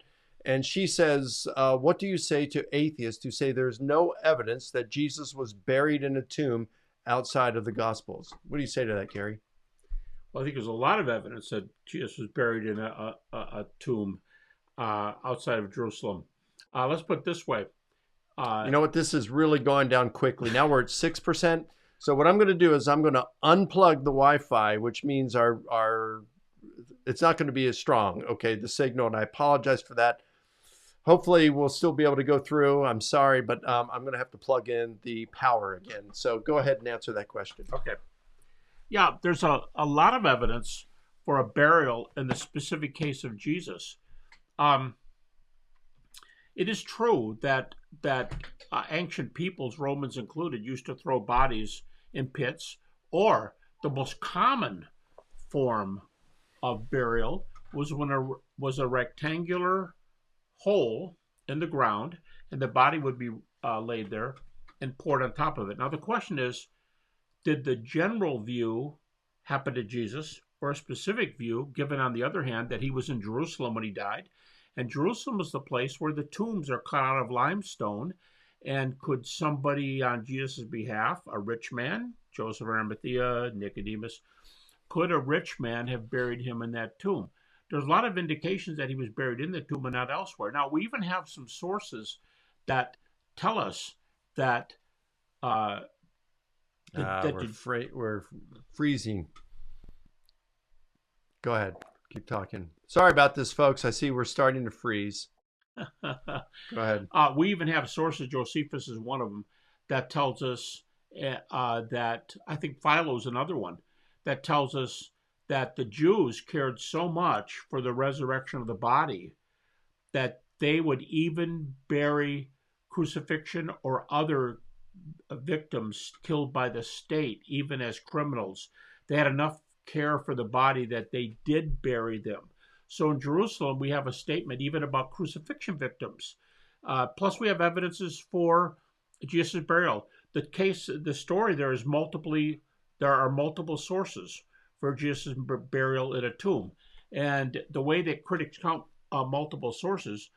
And she says, what do you say to atheists who say there's no evidence that Jesus was buried in a tomb outside of the Gospels? What do you say to that, Gary? Well, I think there's a lot of evidence that Jesus was buried in a tomb outside of Jerusalem. Let's put it this way. You know what? This is really going down quickly. Now we're at 6%. So what I'm going to do is I'm going to unplug the Wi-Fi, which means it's not going to be as strong, okay, the signal, and I apologize for that. Hopefully we'll still be able to go through. I'm sorry, but I'm going to have to plug in the power again. So go ahead and answer that question. Okay. Yeah, there's a lot of evidence for a burial in the specific case of Jesus. It is true that ancient peoples, Romans included, used to throw bodies in pits, or the most common form of burial was when was a rectangular hole in the ground, and the body would be laid there and poured on top of it. Now the question is, did the general view happen to Jesus, or a specific view, given on the other hand that he was in Jerusalem when he died? And Jerusalem was the place where the tombs are cut out of limestone. And could somebody on Jesus' behalf, a rich man, Joseph of Arimathea, Nicodemus, could a rich man have buried him in that tomb? There's a lot of indications that he was buried in the tomb and not elsewhere. Now, we even have some sources that tell us that we're freezing. Go ahead. Keep talking. Sorry about this, folks. I see we're starting to freeze. Go ahead. We even have sources, Josephus is one of them, that tells us that, I think Philo is another one, that tells us that the Jews cared so much for the resurrection of the body that they would even bury crucifixion or other victims killed by the state, even as criminals. They had enough care for the body that they did bury them. So in Jerusalem, we have a statement even about crucifixion victims. Plus, we have evidences for Jesus' burial. The story there is there are multiple sources for Jesus' burial in a tomb. And the way that critics count multiple sources,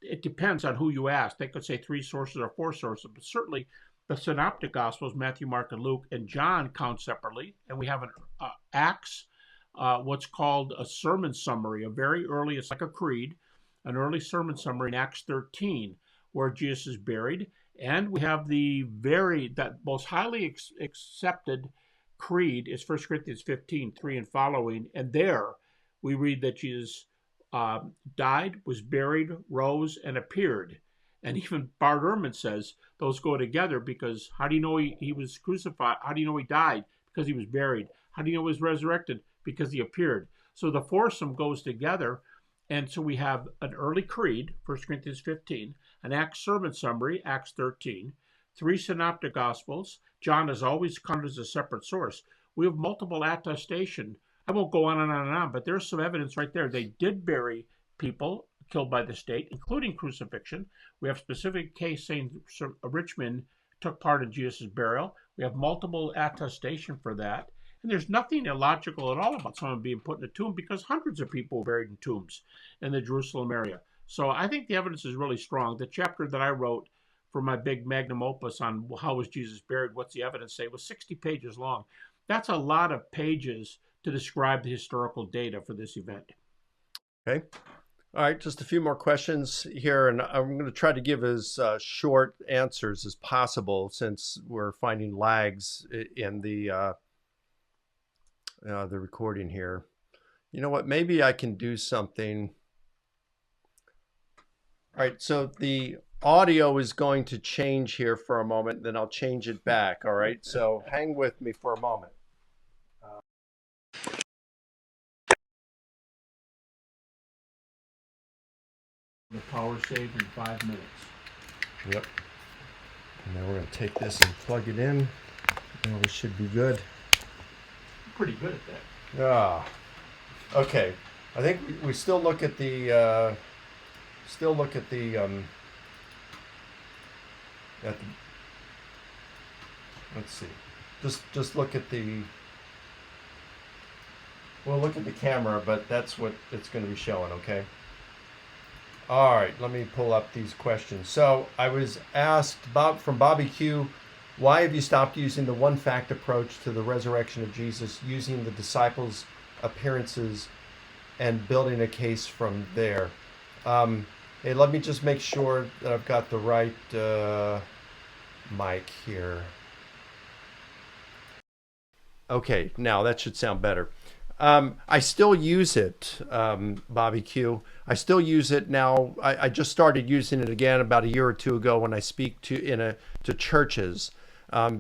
it depends on who you ask. They could say 3 sources or 4 sources, but certainly the Synoptic Gospels, Matthew, Mark, and Luke, and John count separately. And we have an Acts, what's called a sermon summary, it's like a creed, an early sermon summary in Acts 13, where Jesus is buried. And we have that most highly accepted creed is 1 Corinthians 15, 3 and following. And there we read that Jesus died, was buried, rose, and appeared. And even Bart Ehrman says those go together, because how do you know he was crucified? How do you know he died? Because he was buried. How do you know he was resurrected? Because he appeared. So the foursome goes together. And so we have an early creed, 1 Corinthians 15, an Acts sermon summary, Acts 13, three synoptic gospels. John is always counted as a separate source. We have multiple attestation. I won't go on and on and on, but there's some evidence right there. They did bury people killed by the state, including crucifixion. We have specific case saying Richmond took part in Jesus' burial. We have multiple attestation for that. And there's nothing illogical at all about someone being put in a tomb, because hundreds of people were buried in tombs in the Jerusalem area. So I think the evidence is really strong. The chapter that I wrote for my big magnum opus on how was Jesus buried, what's the evidence say, was 60 pages long. That's a lot of pages to describe the historical data for this event. Okay. All right, just a few more questions here, and I'm going to try to give as short answers as possible, since we're finding lags in the recording here. You know what? Maybe I can do something. All right, so the audio is going to change here for a moment, then I'll change it back. All right, so hang with me for a moment. The power saved in 5 minutes. Yep. And now we're going to take this and plug it in. Now we should be good. Pretty good at that. Ah, okay. I think we still look at the let's see. Just look at the. We'll look at the camera, but that's what it's going to be showing. Okay. All right, let me pull up these questions. So I was asked from Bobby Q, why have you stopped using the one fact approach to the resurrection of Jesus, using the disciples' appearances and building a case from there? Hey, let me just make sure that I've got the right mic here. Okay, now that should sound better. I still use it, Bobby Q. I still use it now. I just started using it again about a year or two ago when I speak to churches,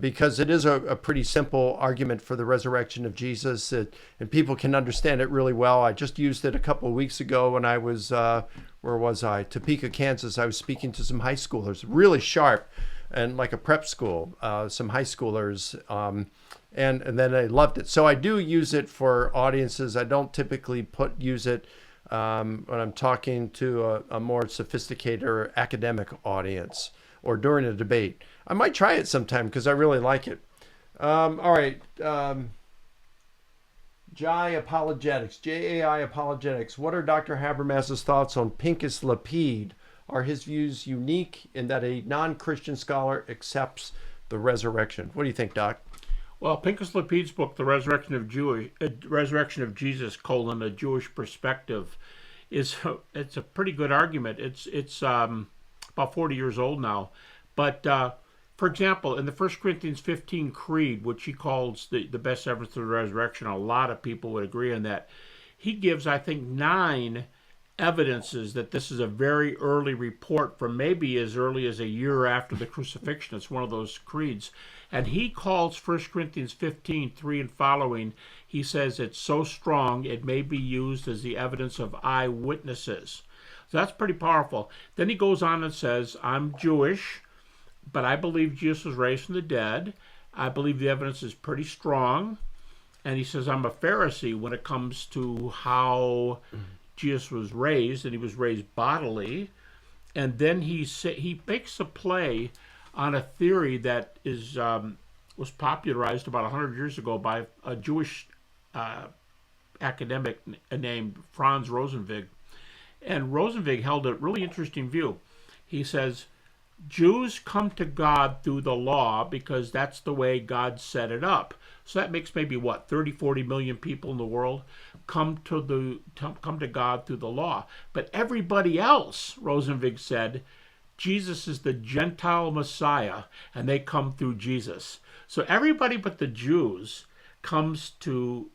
because it is a pretty simple argument for the resurrection of Jesus, and people can understand it really well. I just used it a couple of weeks ago when I was, where was I? Topeka, Kansas. I was speaking to some high schoolers, really sharp, and like a prep school, some high schoolers. And then I loved it. So I do use it for audiences. I don't typically use it when I'm talking to a more sophisticated or academic audience or during a debate. I might try it sometime because I really like it. All right. Jai Apologetics, JAI Apologetics. What are Dr. Habermas's thoughts on Pinchas Lapide? Are his views unique in that a non-Christian scholar accepts the resurrection? What do you think, Doc? Well, Pinchas Lapide's book, The Resurrection of Jesus, a Jewish Perspective, it's a pretty good argument. It's about 40 years old now. But, for example, in the 1 Corinthians 15 Creed, which he calls the best evidence of the resurrection, a lot of people would agree on that. He gives, I think, 9 evidences that this is a very early report from maybe as early as a year after the crucifixion. It's one of those creeds. And he calls 1 Corinthians 15:3 and following, he says it's so strong it may be used as the evidence of eyewitnesses. So that's pretty powerful. Then he goes on and says, I'm Jewish, but I believe Jesus was raised from the dead. I believe the evidence is pretty strong. And he says, I'm a Pharisee when it comes to how Jesus was raised, and he was raised bodily. And then he makes a play on a theory that was popularized about 100 years ago by a Jewish academic named Franz Rosenwig. And Rosenwig held a really interesting view. He says, Jews come to God through the law because that's the way God set it up. So that makes maybe, 30, 40 million people in the world come to God through the law. But everybody else, Rosenwig said, Jesus is the Gentile Messiah, and they come through Jesus. So everybody but the Jews comes to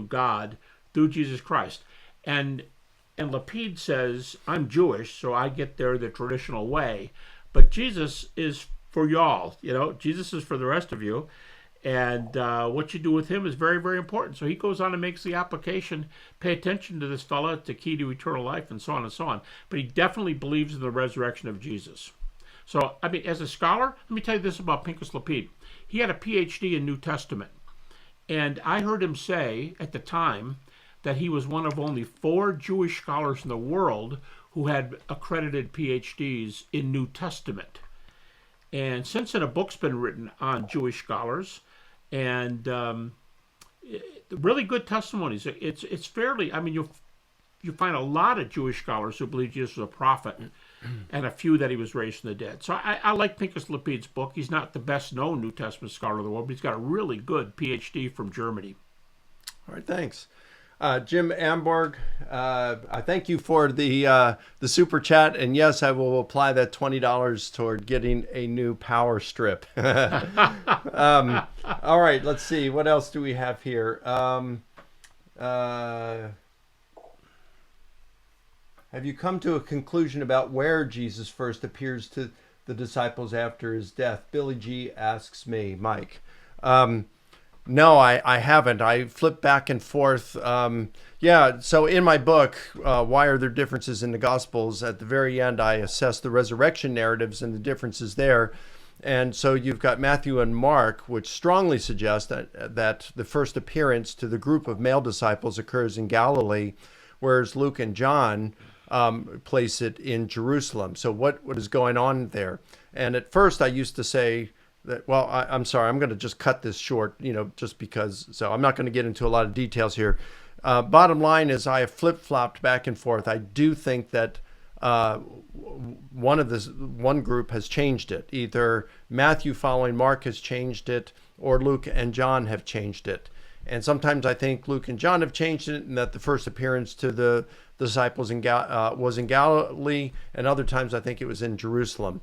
God through Jesus Christ. And And Lapid says, I'm Jewish, so I get there the traditional way. But Jesus is for y'all. Jesus is for the rest of you. And what you do with him is very, very important. So he goes on and makes the application, pay attention to this fella, it's the key to eternal life, and so on and so on. But he definitely believes in the resurrection of Jesus. So, I mean, as a scholar, let me tell you this about Pinchas Lapid. He had a PhD in New Testament. And I heard him say at the time that he was one of only 4 Jewish scholars in the world who had accredited PhDs in New Testament. And since then, a book's been written on Jewish scholars, and really good testimonies. It's fairly, I mean, you find a lot of Jewish scholars who believe Jesus was a prophet, and a few that he was raised from the dead. So I like Pinchas Lapid's book. He's not the best known New Testament scholar in the world, but he's got a really good PhD from Germany. All right, thanks. Jim Amborg, I thank you for the super chat, and yes, I will apply that $20 toward getting a new power strip. All right, let's see, what else do we have here? Have you come to a conclusion about where Jesus first appears to the disciples after his death? Billy G asks me, Mike. No, I haven't. I flip back and forth. So in my book, Why Are There Differences in the Gospels? At the very end, I assess the resurrection narratives and the differences there. And so you've got Matthew and Mark, which strongly suggest that the first appearance to the group of male disciples occurs in Galilee, whereas Luke and John place it in Jerusalem. So what is going on there? And at first I used to say that, well, I'm sorry, I'm going to just cut this short, just because, so I'm not going to get into a lot of details here. Bottom line is I have flip-flopped back and forth. I do think that one group has changed it. Either Matthew following Mark has changed it, or Luke and John have changed it. And sometimes I think Luke and John have changed it, and that the first appearance to the disciples was in Galilee, and other times I think it was in Jerusalem.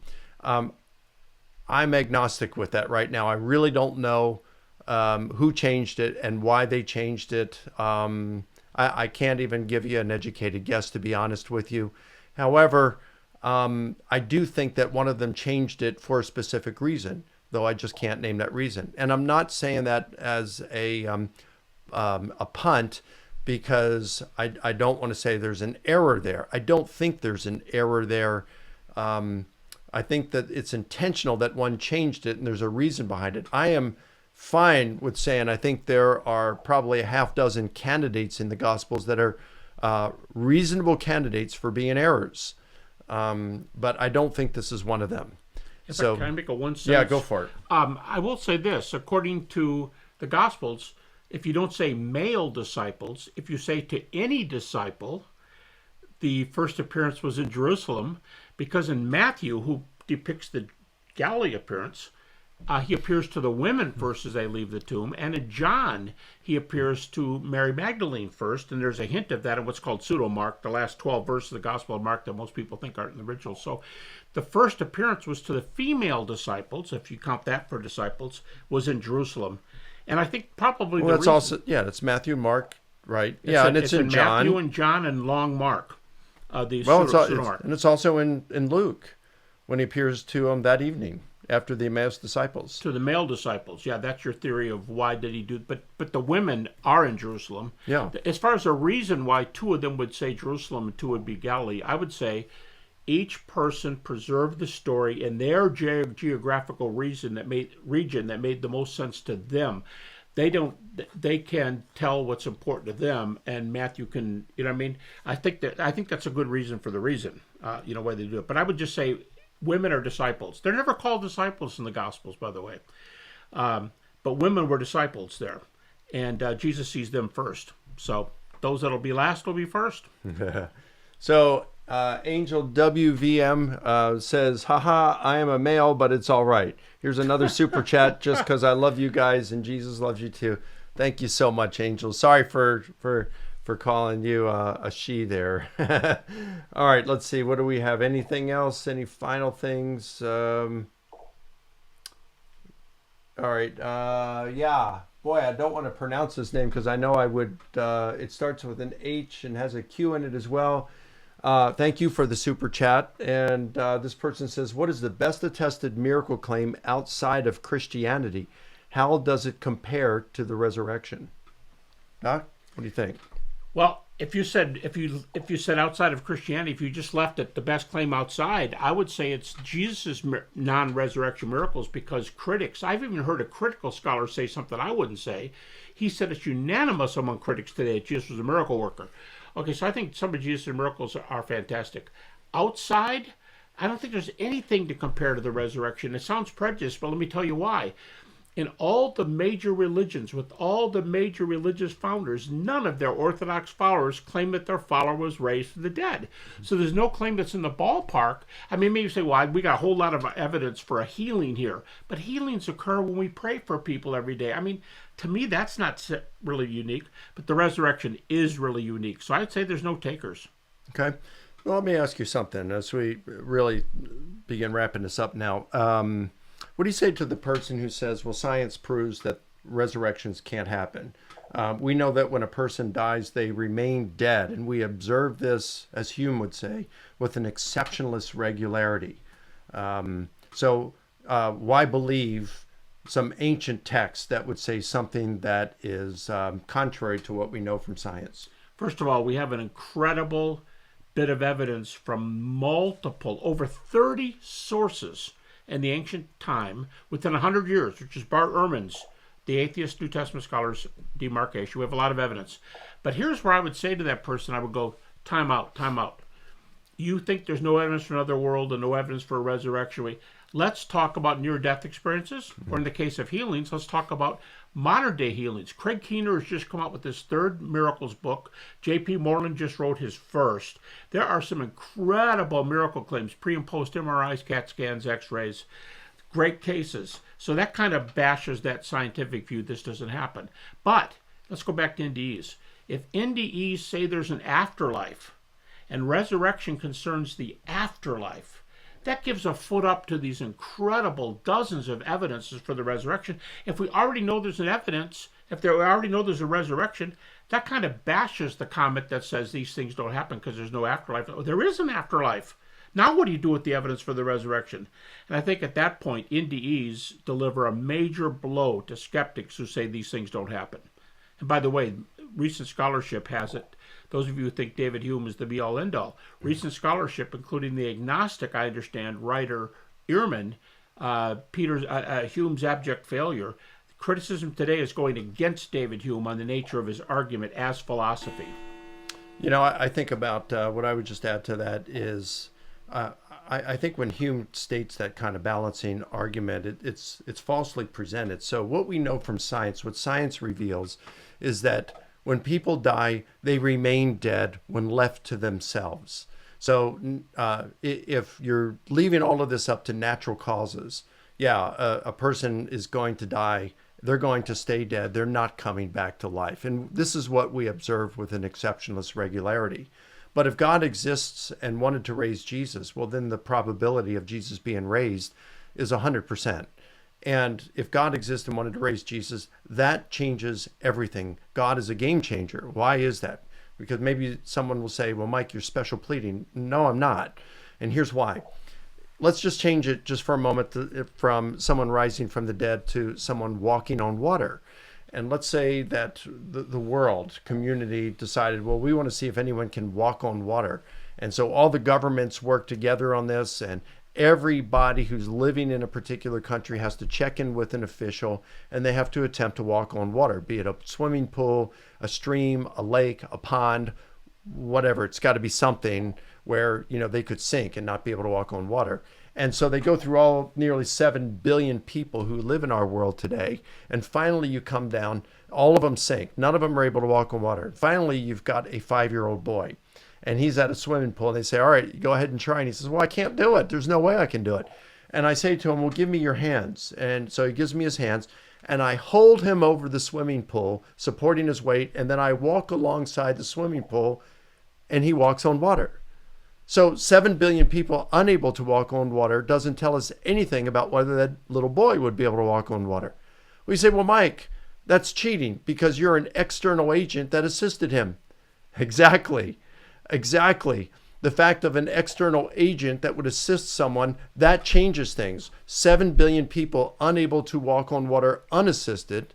I'm agnostic with that right now. I really don't know who changed it and why they changed it. I can't even give you an educated guess, to be honest with you. However, I do think that one of them changed it for a specific reason, though I just can't name that reason. And I'm not saying that as a punt, because I don't want to say there's an error there. I don't think there's an error there. I think that it's intentional that one changed it, and there's a reason behind it. I am fine with saying I think there are probably a half dozen candidates in the Gospels that are reasonable candidates for being errors. But I don't think this is one of them. Can I make a one sentence? Yeah, go for it. I will say this. According to the Gospels, if you don't say male disciples, if you say to any disciple, the first appearance was in Jerusalem, because in Matthew, who depicts the Galilee appearance, he appears to the women first as they leave the tomb, and in John, he appears to Mary Magdalene first, and there's a hint of that in what's called Pseudo-Mark, the last 12 verses of the Gospel of Mark that most people think aren't in the original. So the first appearance was to the female disciples, if you count that for disciples, was in Jerusalem. And I think probably that's Matthew, Mark, right? It's in John. Matthew and John and long Mark. It's also in Luke when he appears to them that evening after the Emmaus disciples. To the male disciples, yeah, that's your theory of why did he do. But the women are in Jerusalem. Yeah. As far as a reason why 2 of them would say Jerusalem and 2 would be Galilee, I would say each person preserved the story in their geographical region that made the most sense to them. They can tell what's important to them, and Matthew can, I mean? I think that's a good reason for the reason, why they do it. But I would just say women are disciples. They're never called disciples in the Gospels, by the way. But women were disciples there, and Jesus sees them first. So those that'll be last will be first. So Angel WVM says, haha, I am a male, but it's all right. Here's another super chat just because I love you guys and Jesus loves you too. Thank you so much, Angel. Sorry for calling you a she there. All right, let's see. What do we have? Anything else? Any final things? All right. boy, I don't want to pronounce his name because I know I would. It starts with an H and has a Q in it as well. Thank you for the super chat. And this person says, what is the best attested miracle claim outside of Christianity? How does it compare to the resurrection? Doc, what do you think? Well, if you said outside of Christianity, if you just left it the best claim outside, I would say it's Jesus' non-resurrection miracles, because critics, I've even heard a critical scholar say something I wouldn't say. He said it's unanimous among critics today that Jesus was a miracle worker. Okay, so I think some of Jesus' miracles are fantastic. Outside, I don't think there's anything to compare to the resurrection. It sounds prejudiced, but let me tell you why. In all the major religions, with all the major religious founders, none of their Orthodox followers claim that their follower was raised from the dead. So there's no claim that's in the ballpark. I mean, maybe you say, well, we got a whole lot of evidence for a healing here. But healings occur when we pray for people every day. I mean, to me, that's not really unique. But the resurrection is really unique. So I'd say there's no takers. Okay. Well, let me ask you something as we really begin wrapping this up now. What do you say to the person who says, well, science proves that resurrections can't happen? We know that when a person dies, they remain dead, and we observe this, as Hume would say, with an exceptionless regularity. So why believe some ancient text that would say something that is contrary to what we know from science? First of all, we have an incredible bit of evidence from over 30 sources in the ancient time, within 100 years, which is Bart Ehrman's, the atheist New Testament scholars, demarcation. We have a lot of evidence. But here's where I would say to that person, I would go, time out, time out. You think there's no evidence for another world and no evidence for a resurrection? Let's talk about near-death experiences, or in the case of healings, let's talk about modern-day healings. Craig Keener has just come out with his third miracles book. J.P. Moreland just wrote his first. There are some incredible miracle claims, pre- and post-MRIs, CAT scans, X-rays, great cases. So that kind of bashes that scientific view, this doesn't happen. But let's go back to NDEs. If NDEs say there's an afterlife, and resurrection concerns the afterlife, that gives a foot up to these incredible dozens of evidences for the resurrection. If we already know there's an evidence, if we already know there's a resurrection, that kind of bashes the comment that says these things don't happen because there's no afterlife. Oh, there is an afterlife. Now what do you do with the evidence for the resurrection? And I think at that point, NDEs deliver a major blow to skeptics who say these things don't happen. And by the way, recent scholarship has it. Those of you who think David Hume is the be-all, end-all, recent scholarship, including the agnostic, I understand, writer Ehrman, Hume's abject failure, criticism today is going against David Hume on the nature of his argument as philosophy. You know, I think about what I would just add to that is I think when Hume states that kind of balancing argument, it's falsely presented. So what we know from science, what science reveals, is that when people die, they remain dead when left to themselves. So if you're leaving all of this up to natural causes, a person is going to die. They're going to stay dead. They're not coming back to life. And this is what we observe with an exceptionless regularity. But if God exists and wanted to raise Jesus, well, then the probability of Jesus being raised is 100%. And if God exists and wanted to raise Jesus, that changes everything. God is a game changer. Why is that? Because maybe someone will say, well, Mike, you're special pleading. No, I'm not. And here's why. Let's just change it just for a moment from someone rising from the dead to someone walking on water. And let's say that the world community decided, well, we want to see if anyone can walk on water. And so all the governments work together on this, and everybody who's living in a particular country has to check in with an official, and they have to attempt to walk on water, be it a swimming pool, a stream, a lake, a pond, whatever. It's got to be something where, they could sink and not be able to walk on water. And so they go through all nearly 7 billion people who live in our world today. And finally you come down, all of them sink. None of them are able to walk on water. Finally, you've got a 5-year-old boy, and he's at a swimming pool, and they say, all right, go ahead and try. And he says, well, I can't do it. There's no way I can do it. And I say to him, well, give me your hands. And so he gives me his hands, and I hold him over the swimming pool, supporting his weight. And then I walk alongside the swimming pool, and he walks on water. So 7 billion people unable to walk on water doesn't tell us anything about whether that little boy would be able to walk on water. We say, well, Mike, That's cheating because you're an external agent that assisted him. Exactly. Exactly. The fact of an external agent that would assist someone, that changes things. 7 billion people unable to walk on water unassisted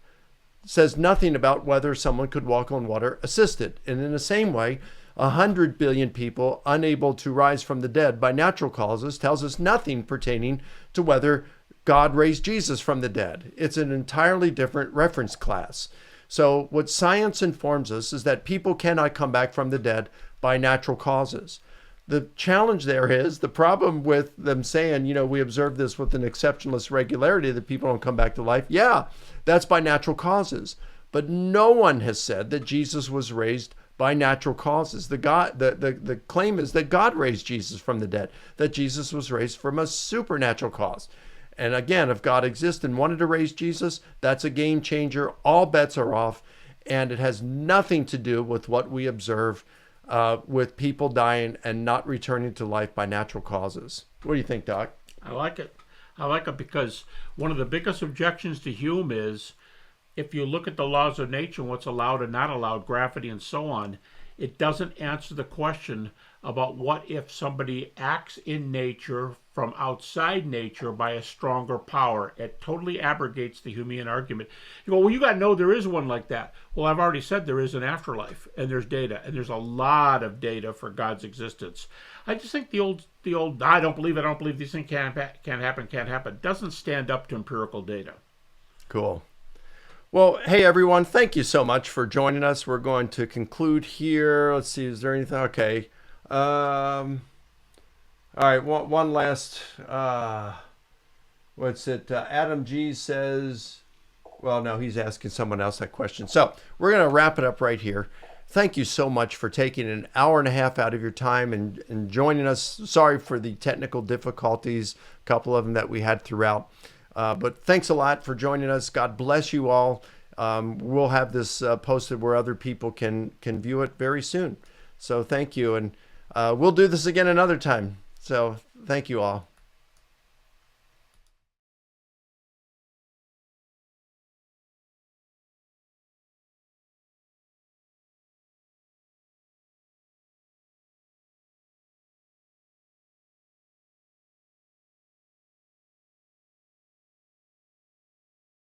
says nothing about whether someone could walk on water assisted. And in the same way, 100 billion people unable to rise from the dead by natural causes tells us nothing pertaining to whether God raised Jesus from the dead. It's an entirely different reference class. So what science informs us is that people cannot come back from the dead by natural causes. The challenge there is the problem with them saying, we observe this with an exceptionalist regularity that people don't come back to life. Yeah, that's by natural causes. But no one has said that Jesus was raised by natural causes. The claim is that God raised Jesus from the dead, that Jesus was raised from a supernatural cause. And again, if God exists and wanted to raise Jesus, that's a game changer. All bets are off. And it has nothing to do with what we observe with people dying and not returning to life by natural causes. What do you think, Doc? I like it. I like it because one of the biggest objections to Hume is if you look at the laws of nature and what's allowed and not allowed, gravity and so on, it doesn't answer the question about what if somebody acts in nature from outside nature by a stronger power. It totally abrogates the Humean argument. You go, well, you got to know there is one like that. Well, I've already said there is an afterlife, and there's data, and there's a lot of data for God's existence. I just think the old I don't believe these things can't happen, doesn't stand up to empirical data. Cool. Well, hey, everyone, thank you so much for joining us. We're going to conclude here. Let's see, is there anything? Okay. All right, one last, what's it? Adam G says, well, no, he's asking someone else that question. So we're going to wrap it up right here. Thank you so much for taking an hour and a half out of your time and joining us. Sorry for the technical difficulties, a couple of them that we had throughout. But thanks a lot for joining us. God bless you all. We'll have this posted where other people can view it very soon. So thank you. And we'll do this again another time. So thank you all.